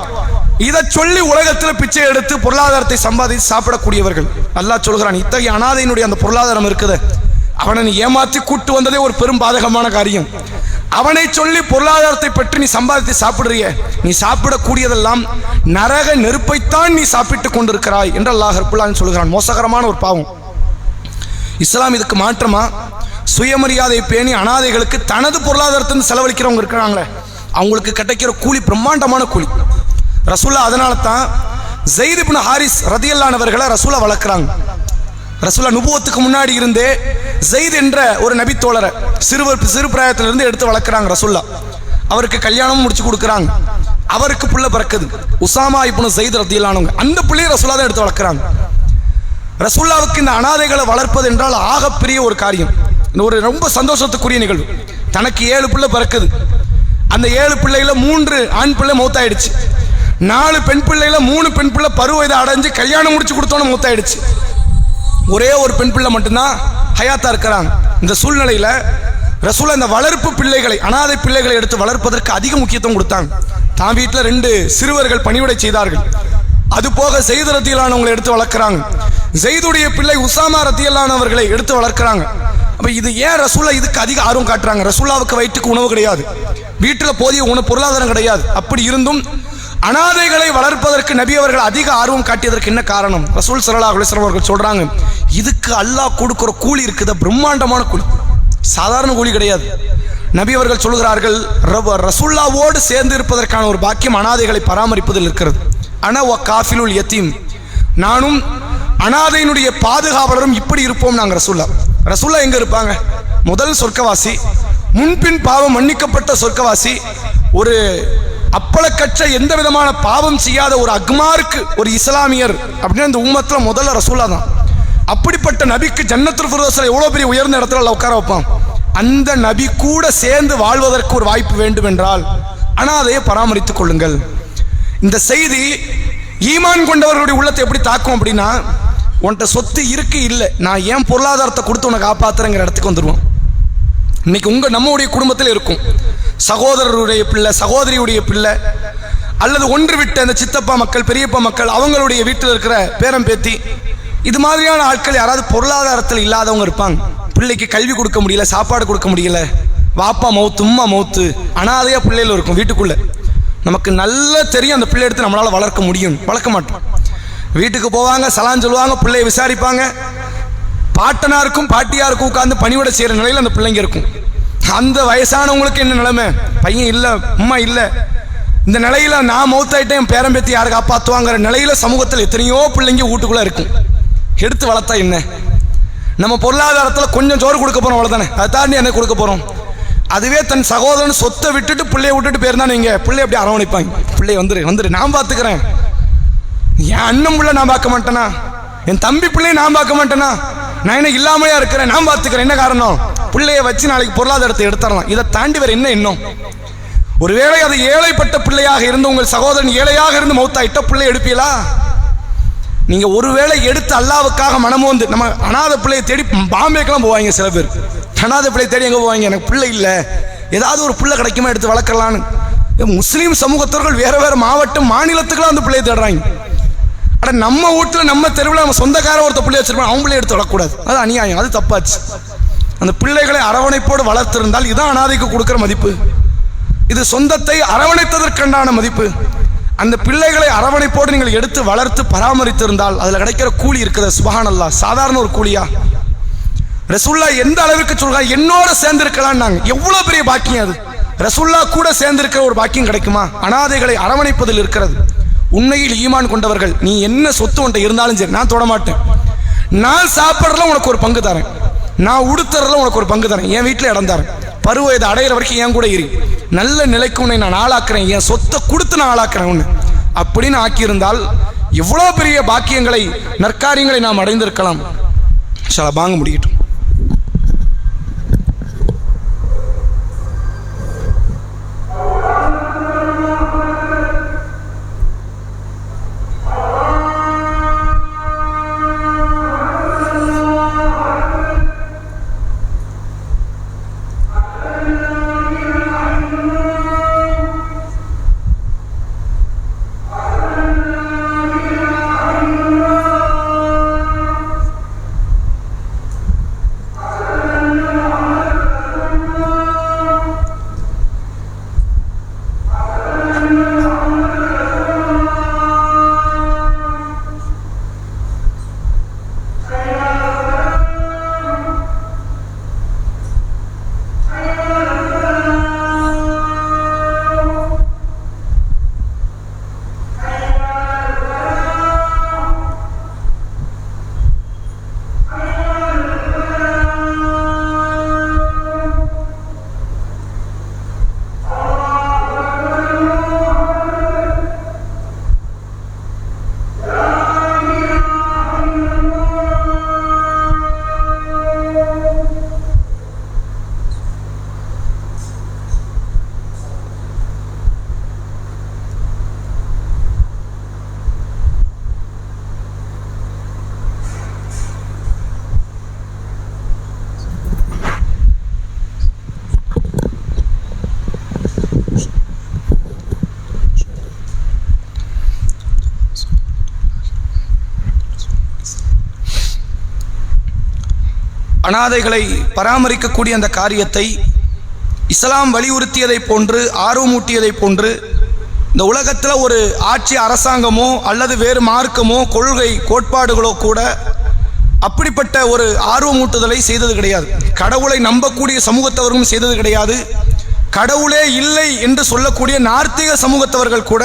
இதை சொல்லி உலகத்தில் பிச்சை எடுத்து பொருளாதாரத்தை சம்பாதித்து சாப்பிடக்கூடியவர்கள். அல்லாஹ் சொல்கிறான், இத்தகைய அனாதையினுடைய அந்த பொருளாதாரம் இருக்குது, அவனை நீ ஏமாற்றி கூட்டு வந்ததே ஒரு பெரும் பாதகமான காரியம். அவனை சொல்லி பொருளாதாரத்தை பற்றி நீ சம்பாதித்து சாப்பிடுறிய, நீ சாப்பிடக்கூடியதெல்லாம் நரக நெருப்பைத்தான் நீ சாப்பிட்டு கொண்டிருக்கிறாய் என்று அல்லாஹ் ரப்பல் ஆலமீன் சொல்கிறான். மோசகரமான ஒரு பாவம். இஸ்லாம் இதுக்கு மாற்றமா சுயமரியாதை பேணி அனாதைகளுக்கு தனது பொருளாதாரத்தை செலவழிக்கிறவங்க இருக்கிறாங்களே, அவங்களுக்கு கிடைக்கிற கூலி பிரம்மாண்டமான கூலி. ரசூலா அதனால தான் ஸைத் இப்னு ஹாரிஸ் ரதியல்லாஹு அவர்களை ரசூலா வளர்க்குறாங்க. ரசூலா நுபுவத்துக்கு முன்னாடி இருந்தே ஸைத் என்ற ஒரு நபி தோழரை சிறு பிராயத்திலிருந்து எடுத்து வளர்க்குறாங்க ரசூலா. அவருக்கு கல்யாணமும் முடிச்சு கொடுக்குறாங்க. அவருக்கு புள்ள பிறக்குது, உசாமா இப்னு ஸைத் ரதியல்லாஹு அன்ஹு. அந்த பிள்ளையை ரசூலா தான் எடுத்து வளர்க்குறாங்க. ரசூல்லாவுக்கு இந்த அனாதைகளை வளர்ப்பது என்றால் ஆகப்பெரிய ஒரு காரியம், ஒரு ரொம்ப சந்தோஷத்துக்குரிய நிகழ்வு. தனக்கு 7 பிள்ளை பிறக்குது. அந்த 7 பிள்ளையில 3 ஆண் பிள்ளை மௌத்தாயிடுச்சு, 4 பெண் பிள்ளையில 3 பெண் பிள்ளை பருவ இதை அடைஞ்சு கல்யாணம் முடிச்சு கொடுத்தோன்னு மௌத்தாயிடுச்சு. ஒரே ஒரு பெண் பிள்ளை மட்டும்தான் ஹயாத்தா இருக்கிறாங்க. இந்த சூழ்நிலையில ரசூலா இந்த வளர்ப்பு பிள்ளைகளை, அனாதை பிள்ளைகளை எடுத்து வளர்ப்பதற்கு அதிக முக்கியத்துவம் கொடுத்தாங்க. தான் வீட்டில் 2 சிறுவர்கள் பணிவிடை செய்தார்கள். அது போக ஸைத் ரதியல்லாஹு அன்ஹு எடுத்து வளர்க்குறாங்க. ஸைதுடைய பிள்ளை உசாமா ரதியல்லாஹு அன்ஹு அவர்களை எடுத்து வளர்க்குறாங்க. அப்போ இது ஏன் ரசூலா இதுக்கு அதிக ஆர்வம் காட்டுறாங்க? ரசூலாவுக்கு வயிற்றுக்கு உணவு கிடையாது, வீட்டில் போதிய பொருளாதாரம் கிடையாது. அப்படி இருந்தும் அனாதைகளை வளர்ப்பதற்கு நபி அவர்கள் அதிக ஆர்வம் காட்டியதற்கு என்ன காரணம்? ரசூல் ஸல்லல்லாஹு அலைஹி வஸல்லம் அவர்கள் சொல்றாங்க, இதுக்கு அல்லாஹ் கொடுக்கிற கூலி இருக்குது, பிரம்மாண்டமான கூலி, சாதாரண கூலி கிடையாது. நபி அவர்கள் சொல்கிறார்கள், ரசூல்லாவோடு சேர்ந்து இருப்பதற்கான ஒரு பாக்கியம் அனாதைகளை பராமரிப்பதில் இருக்கிறது. அனா வ காஃபிலுல் யதீம், நானும் அனாதையினுடைய பாதுகாவலரும் இப்படி இருப்போம். நாங்கள் ரசூல்லா எங்க இருப்பாங்க? முதல் சொர்க்கவாசி, முன்பின் பாவம் மன்னிக்கப்பட்ட சொர்க்கவாசி, ஒரு அப்பளக்கற்ற எந்த விதமான பாவம் செய்யாத ஒரு அக்மாருக்கு ஒரு இஸ்லாமியர் அப்படின்னு இந்த உம்மத்துல முதல்ல ரசூலா தான். அப்படிப்பட்ட நபிக்கு ஜன்னத்துல் ஃபிர்தௌஸ்ல எவ்வளவு பெரிய உயர்ந்த இடத்துல உட்கார வைப்பான். அந்த நபி கூட சேர்ந்து வாழ்வதற்கு ஒரு வாய்ப்பு வேண்டும் என்றால் அனாதையை பராமரித்துக் கொள்ளுங்கள். இந்த செய்தி ஈமான் கொண்டவர்களுடைய உள்ளத்தை எப்படி தாக்கும் அப்படின்னா, உன்கிட்ட சொத்து இருக்கு இல்லை, நான் ஏன் பொருளாதாரத்தை கொடுத்து உன்னை காப்பாத்துறேங்கிற இடத்துக்கு வந்துடுவோம். இன்னைக்கு நம்முடைய குடும்பத்தில் இருக்கும் சகோதரருடைய பிள்ளை, சகோதரியுடைய பிள்ளை, அல்லது ஒன்று விட்ட அந்த சித்தப்பா மக்கள், பெரியப்பா மக்கள், அவங்களுடைய வீட்டில் இருக்கிற பேரம் பேத்தி, இது மாதிரியான ஆட்கள் யாராவது பொருளாதாரத்தில் இல்லாதவங்க இருப்பாங்க. பிள்ளைக்கு கல்வி கொடுக்க முடியல, சாப்பாடு கொடுக்க முடியல, வாப்பா மௌத்து உம்மா மௌத்து, அனாதையா பிள்ளைகள் இருக்கும் வீட்டுக்குள்ள. நமக்கு நல்லா தெரியும் அந்த பிள்ளை எடுத்து நம்மளால வளர்க்க முடியும், வளர்க்க மாட்டோம். வீட்டுக்கு போவாங்க, சலான் சொல்லுவாங்க, பிள்ளைய விசாரிப்பாங்க. பாட்டனாருக்கும் பாட்டியாருக்கும் உட்கார்ந்து பணிவிட செய்கிற நிலையில் அந்த பிள்ளைங்க இருக்கும். அந்த வயசானவங்களுக்கு என்ன நிலைமை? பையன் இல்லை, அம்மா இல்லை. இந்த நிலையில் நான் மௌத்தாயிட்டேன், என் பேரம்பேத்தி யாரு காப்பாற்றுவாங்கிற நிலையில் சமூகத்தில் எத்தனையோ பிள்ளைங்க வீட்டுக்குள்ளே இருக்கும். எடுத்து வளர்த்தா என்ன? நம்ம பொருளாதாரத்தில் கொஞ்சம் சோறு கொடுக்க போகிறோம், அவ்வளோதானே. அதை தாண்டி என்ன கொடுக்க போகிறோம்? அதுவே தன் சகோதரன் சொத்தை விட்டுட்டு பிள்ளைய விட்டுட்டு போயிருந்தா நீங்கள் பிள்ளை எப்படி அரவணைப்பாங்க? பிள்ளை வந்துரு நான் பார்த்துக்கிறேன். என் அண்ணன் பிள்ளை நான் பார்க்க மாட்டேனா? என் தம்பி பிள்ளையை நான் பார்க்க மாட்டேனா? நான் என்ன இல்லாமையா இருக்கிறேன், நான் பார்த்துக்கிறேன். என்ன காரணம்? பிள்ளைய வச்சு நாளைக்கு பொருளாதாரத்தை எடுத்துடலாம். இதை தாண்டி வேற என்ன எண்ணம்? ஒருவேளை அது ஏழைப்பட்ட பிள்ளையாக இருந்து உங்கள் சகோதரன் ஏழையாக இருந்து மௌத்தாயிட்ட பிள்ளை எடுப்பீங்களா? நீங்க ஒருவேளை எடுத்து அல்லாவுக்காக மனமோந்து நம்ம அனாதை பிள்ளையை தேடி பாம்பேக்கெல்லாம் போவாங்க. சில பேர் அனாதை பிள்ளை தேடி எங்க போவாங்க? எனக்கு பிள்ளை இல்லை, ஏதாவது ஒரு பிள்ளை கிடைக்குமா எடுத்து வளர்க்கலான்னு. முஸ்லீம் சமூகத்தவர்கள் வேற வேற மாவட்டம் மாநிலத்துக்குலாம் அந்த பிள்ளையை தேடுறாங்க. அட நம்ம வீட்டில் நம்ம தெருவில் நம்ம சொந்தக்கார ஒருத்த பிள்ளை வச்சிருப்போம், அவங்க பிள்ளைய எடுத்து வளரக்கூடாது. அது அநியாயம், அது தப்பாச்சு. அந்த பிள்ளைகளை அரவணைப்போடு வளர்த்திருந்தால் இதுதான் அனாதைக்கு கொடுக்குற மதிப்பு. இது சொந்தத்தை அரவணைத்ததற்கண்டான மதிப்பு. அந்த பிள்ளைகளை அரவணைப்போடு நீங்கள் எடுத்து வளர்த்து பராமரித்திருந்தால் அதில் கிடைக்கிற கூலி இருக்குது. சுப்ஹானல்லாஹ், சாதாரண ஒரு கூலியா? ரசூல்லா எந்த அளவுக்கு சொல்றாங்க, என்னோட சேர்ந்திருக்கலாம். நாங்கள் எவ்வளவு பெரிய பாக்கியம் அது. ரசூல்லா கூட சேர்ந்திருக்கிற ஒரு பாக்கியம் கிடைக்குமா? அனாதைகளை அரவணைப்பதில் இருக்கிறது. உண்மையில் ஈமான் கொண்டவர்கள், நீ என்ன சொத்து உன்ட்ட இருந்தாலும் சரி, நான் தொட மாட்டேன். நான் சாப்பிட்றதுல உனக்கு ஒரு பங்கு தரேன், நான் உடுத்துறதுல உனக்கு ஒரு பங்கு தரேன், என் வீட்டில் இடம் தரேன், பருவ இதை அடையிற வரைக்கும் என் கூட இரு, நல்ல நிலைக்கு உன்னை நான் ஆளாக்குறேன், என் சொத்தை கொடுத்து நான் ஆளாக்குறேன் உன்னை அப்படின்னு ஆக்கியிருந்தால் எவ்வளோ பெரிய பாக்கியங்களை நற்காரியங்களை நாம் அடைந்திருக்கலாம். பாங்க முடியட்டும். அனாதைகளை பராமரிக்கக்கூடிய அந்த காரியத்தை இஸ்லாம் வலியுறுத்தியதை போன்று ஆர்வமூட்டியதை போன்று இந்த உலகத்தில் ஒரு ஆட்சி அரசாங்கமோ அல்லது வேறு மார்க்கமோ கொள்கை கோட்பாடுகளோ கூட அப்படிப்பட்ட ஒரு ஆர்வமூட்டுதலை செய்தது கிடையாது. கடவுளை நம்பக்கூடிய சமூகத்தவர்களும் செய்தது கிடையாது. கடவுளே இல்லை என்று சொல்லக்கூடிய நார்த்திக சமூகத்தவர்கள் கூட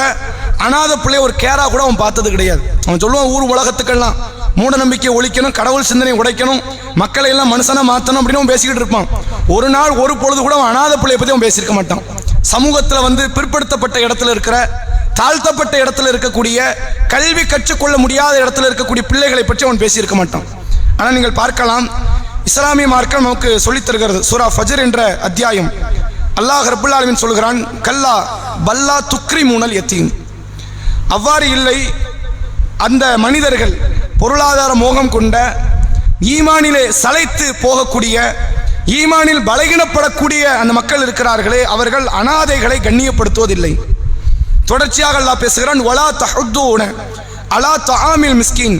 அனாத பிள்ளை ஒரு கேரா கூட அவன் பார்த்தது கிடையாது. அவன் சொல்லுவான், ஊர் உலகத்துக்கெல்லாம் மூட நம்பிக்கையை ஒழிக்கணும், கடவுள் சிந்தனை உடைக்கணும், மக்களை எல்லாம் மனுஷனா மாற்றணும் அப்படின்னு அவன் பேசிக்கிட்டு இருப்பான். ஒரு நாள் ஒரு பொழுது கூட அவன் அனாத பிள்ளையை பற்றி அவன் பேசியிருக்க மாட்டான். சமூகத்தில் பிற்படுத்தப்பட்ட இடத்துல இருக்கிற, தாழ்த்தப்பட்ட இடத்துல இருக்கக்கூடிய, கல்வி கற்றுக்கொள்ள முடியாத இடத்துல இருக்கக்கூடிய பிள்ளைகளை பற்றி அவன் பேசியிருக்க மாட்டான். ஆனால் நீங்கள் பார்க்கலாம், இஸ்லாமிய மார்க்கம் நமக்கு சொல்லித் தருகிறது. சூரா ஃபஜ்ர் என்ற அத்தியாயம் அல்லாஹ் ரப்புல் ஆலமீன் சொல்கிறான், கல்லா பல்லா துக்ரிமூனல் யத்தீம். அவ்வாறு இல்லை, அந்த மனிதர்கள் பொருளாதார மோகம் கொண்ட, ஈமானிலே சளைத்து போகக்கூடிய, ஈமானில் பலகீனப்படக்கூடிய அந்த மக்கள் இருக்கிறார்களே, அவர்கள் அனாதைகளை கண்ணியப்படுத்துவதில்லை. தொடர்ச்சியாக அல்லாஹ் பேசுகிறான், வலா தஹுத்தூன அலா தஆமில் மிஸ்கின்.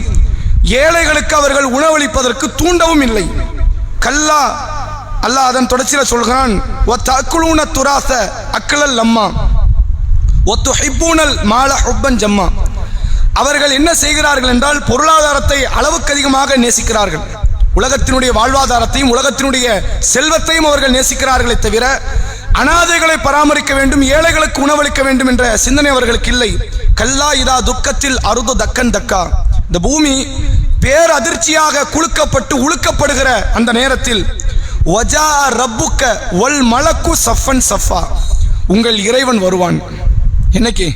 ஏழைகளுக்கு அவர்கள் உணவளிப்பதற்கு தூண்டவும் இல்லை. கல்லா, அல்லாஹ் அதன் தொடர்ச்சியில் சொல்கிறான், வதஅக்குலூன துராஸ அக்லல் லம்மா வதுஹிப்பூனல் மால ஹுப்பன் ஜம்மா. அவர்கள் என்ன செய்கிறார்கள் என்றால் பொருளாதாரத்தை அளவுக்கு அதிகமாக நேசிக்கிறார்கள். உலகத்தினுடைய வாழ்வாதாரத்தையும் உலகத்தினுடைய செல்வத்தையும் அவர்கள் நேசிக்கிறார்களே தவிர அனாதைகளை பராமரிக்க வேண்டும், ஏழைகளுக்கு உணவளிக்க வேண்டும் என்ற சிந்தனை அவர்களுக்கு இல்லை. கல்லா இதா துக்கத்தில் அருது தக்கன் தக்கா. இந்த பூமி பேரதிர்ச்சியாக குலுக்கப்பட்டு உழுக்கப்படுகிற அந்த நேரத்தில் வஜா ரப்புக்க வல் மலக்கு சஃபன் சஃபா, உங்கள் இறைவன் வருவான். என்னைக்கு?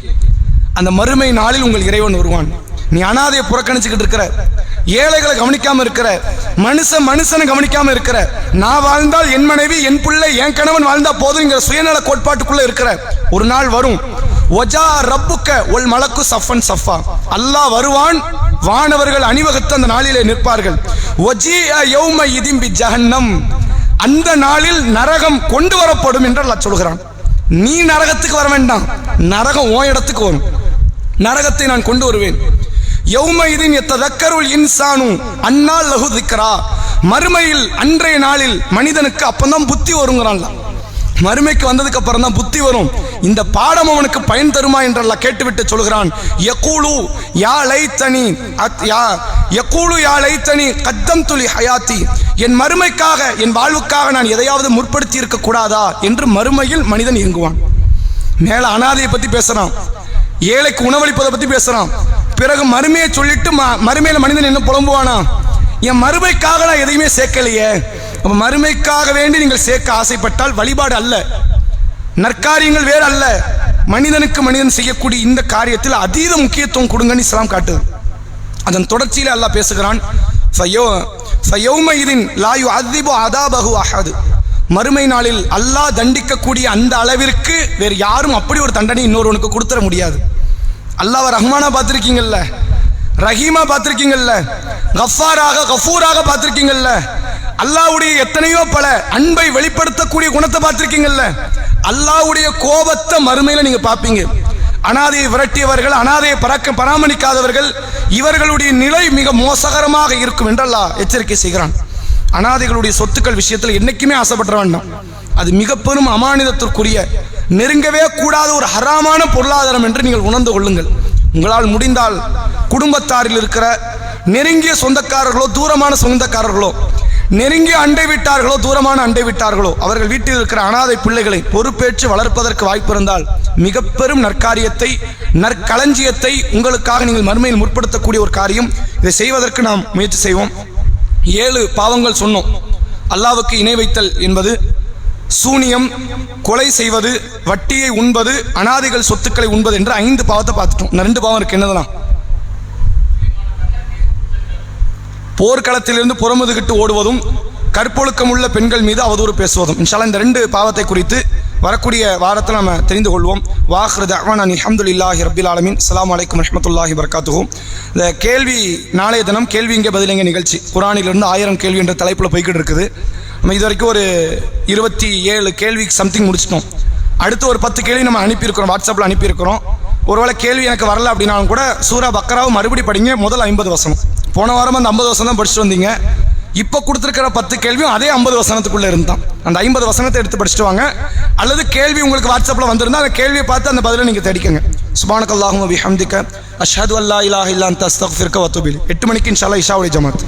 அந்த மறுமை நாளில் உங்கள் இறைவன் வருவான். நீ அனாதையை புறக்கணிச்சுக்கிட்டு இருக்கிற, ஏழைகளை கவனிக்காம இருக்கிற, மனுஷனை கவனிக்காம இருக்கிற, நான் வாழ்ந்தால் என் மனைவி என் பிள்ளை என் கணவன் வாழ்ந்தா போதுங்கிற சுயநல கோட்பாட்டுக்குள்ள இருக்கிற ஒரு நாள் வரும். வஜா ரப்புக்க ஒல் மலக்கு சஃபன் சஃபா, அல்லாஹ் வருவான், வானவர்கள் அணிவகுத்து அந்த நாளிலே நிற்பார்கள். வஜீஅ யௌம இதின் பி ஜஹன்னம், அந்த நாளில் நரகம் கொண்டு வரப்படும் என்று அல்லாஹ் சொல்கிறான். நீ நரகத்துக்கு வர வேண்டாம், நரகம் உன் இடத்துக்கு வரும். நரகத்தை நான் கொண்டு வருவேன். யௌம இதின் யத்ததக்கருல் இன்சானு அன்னால் லஹு திக்ரா, மறுமையில் அன்றைய நாளில் மனிதனுக்கு அப்பந்தான் புத்தி வருங்கிறான். மறுமைக்கு வந்ததுக்கு அப்புறம் தான் புத்தி வரும். இந்த பாடம் அவனுக்கு பயன் தருமா என்றெல்லாம் கேட்டுவிட்டு சொல்கிறான். யகூலு யா லைத்தனி யகூலு யா லைத்தனி கத்தம்து லி ஹயாத்தி, என் மறுமைக்காக என் வாழ்வுக்காக நான் எதையாவது முற்படுத்தி இருக்க கூடாதா என்று மறுமையில் மனிதன் இயங்குவான். மேல அனாதையை பத்தி பேசுறான், ஏழைக்கு உணவளிப்பதை பத்தி பேசுறான். பிறகு மறுமையை சொல்லிட்டு மறுமையில மனிதன் என்ன புலம்புவானா? என் மறுமைக்காக நான் எதையுமே சேர்க்கலையே. மறுமைக்காக வேண்டி நீங்கள் சேர்க்க ஆசைப்பட்டால் வழிபாடு அல்ல, நற்காரியங்கள் வேறு அல்ல. மனிதனுக்கு மனிதன் செய்யக்கூடிய இந்த காரியத்தில் அதீத முக்கியத்துவம் கொடுங்கன்னு இஸ்லாம் காட்டுது. அதன் தொடர்ச்சியில் அல்லாஹ் பேசுகிறான். மறுமை நாளில் அல்லாஹ் தண்டிக்கக்கூடிய அந்த அளவிற்கு வேறு யாரும் அப்படி ஒரு தண்டனை இன்னொருவனுக்கு கொடுத்துட முடியாது. அல்லாஹ் ரஹ்மானா பார்த்திருக்கீங்கல்ல, ரஹீமா பார்த்திருக்கீங்கல்ல, கஃபாராக கஃபூராக பார்த்திருக்கீங்கல்ல, அல்லாஹ்வுடைய எத்தனையோ பல அன்பை வெளிப்படுத்தக்கூடிய குணத்தை பார்த்திருக்கீங்கல்ல. அல்லாஹ்வுடைய கோபத்தை மறுமையில நீங்க பார்ப்பீங்க. அனாதையை விரட்டியவர்கள், அனாதையை பராமரிக்காதவர்கள், இவர்களுடைய நிலை மிக மோசகரமாக இருக்கும் என்று அல்லாஹ் எச்சரிக்கை செய்கிறான். அனாதைகளுடைய சொத்துக்கள் விஷயத்தில் என்னைக்குமே ஆசைப்பட வேண்டாம். அது மிக பெரும் அமானிதத்திற்குரிய, நெருங்கவே கூடாத ஒரு ஹராமான பொருளாதாரம் என்று நீங்கள் உணர்ந்து கொள்ளுங்கள். உங்களால் முடிந்தால் குடும்பத்தாரில் இருக்கிற நெருங்கிய சொந்தக்காரர்களோ தூரமான சொந்தக்காரர்களோ, நெருங்கிய அண்டை விட்டார்களோ தூரமான அண்டை விட்டார்களோ, அவர்கள் வீட்டில் இருக்கிற அனாதை பிள்ளைகளை பொறுப்பேற்று வளர்ப்பதற்கு வாய்ப்பு இருந்தால் மிக பெரும் நற்காரியத்தை, நற்களஞ்சியத்தை உங்களுக்காக நீங்கள் மறுமையில் முற்படுத்தக்கூடிய ஒரு காரியம். இதை செய்வதற்கு நாம் முயற்சி செய்வோம். 7 பாவங்கள் சொன்னோம். அல்லாஹ்வுக்கு இணை வைத்தல் என்பது, சூனியம், கொலை செய்வது, வட்டியை உண்பது, அனாதைகள் சொத்துக்களை உண்பது என்ற 5 பாவத்தை பார்த்துட்டோம். 2 பாவம் இருக்கு. என்னதெல்லாம்? போர்க்களத்திலிருந்து புறமுதுகிட்டு ஓடுவதும், கற்பொழுக்கம் உள்ள பெண்கள் மீது அவதூறு பேசுவதும். இன்ஷால்லா இந்த 2 பாவத்தை குறித்து வரக்கூடிய வாரத்தில் நம்ம தெரிந்து கொள்வோம். வாஹிரு தஅவானா அல்ஹம்துலில்லாஹி ரப்பில் ஆலமீன். அஸ்ஸலாமு அலைக்கும் வரஹ்மத்துல்லாஹி வபரகாத்துஹு. இந்த கேள்வி, நாளைய தினம் கேள்வி இங்கே பதிலங்க நிகழ்ச்சி, குர்ஆனிலிருந்து 1000 கேள்வி என்ற தலைப்பில் போய்கிட்டு இருக்குது. நம்ம இது வரைக்கும் ஒரு 27 கேள்வி சம்திங் முடிச்சிட்டோம். அடுத்து ஒரு 10 கேள்வி நம்ம அனுப்பியிருக்கிறோம், வாட்ஸ்அப்பில் அனுப்பியிருக்கிறோம். ஒருவேளை கேள்வி எனக்கு வரல அப்படின்னாலும் கூட சூரா பக்கராவை மறுபடி படிங்க. முதல் 50 வசனம். போன வாரம் அந்த 50 வசனம் தான் படிச்சுட்டு வந்தீங்க. இப்போ கொடுத்துருக்கிற 10 கேள்வியும் அதே 50 வசனத்துக்குள்ளே இருந்தான். அந்த 50 வசனத்தை எடுத்து படிச்சுட்டு வாங்க. அல்லது கேள்வி உங்களுக்கு வாட்ஸ்அப்பில் வந்திருந்தா அந்த கேள்வியை பார்த்து அந்த பதிலை நீங்கள் தேடிக்கங்க. சுப்ஹானக்கல்லாஹும்ம பிஹம்திக அஷ்ஹது அல்லா இலாஹ இல்லா அன்த அஸ்தக்ஃபிருக வ அத்தூபு இலைக். 8 மணிக்கு இன்ஷா அல்லாஹ் இஷாவுடைய ஜமாத்.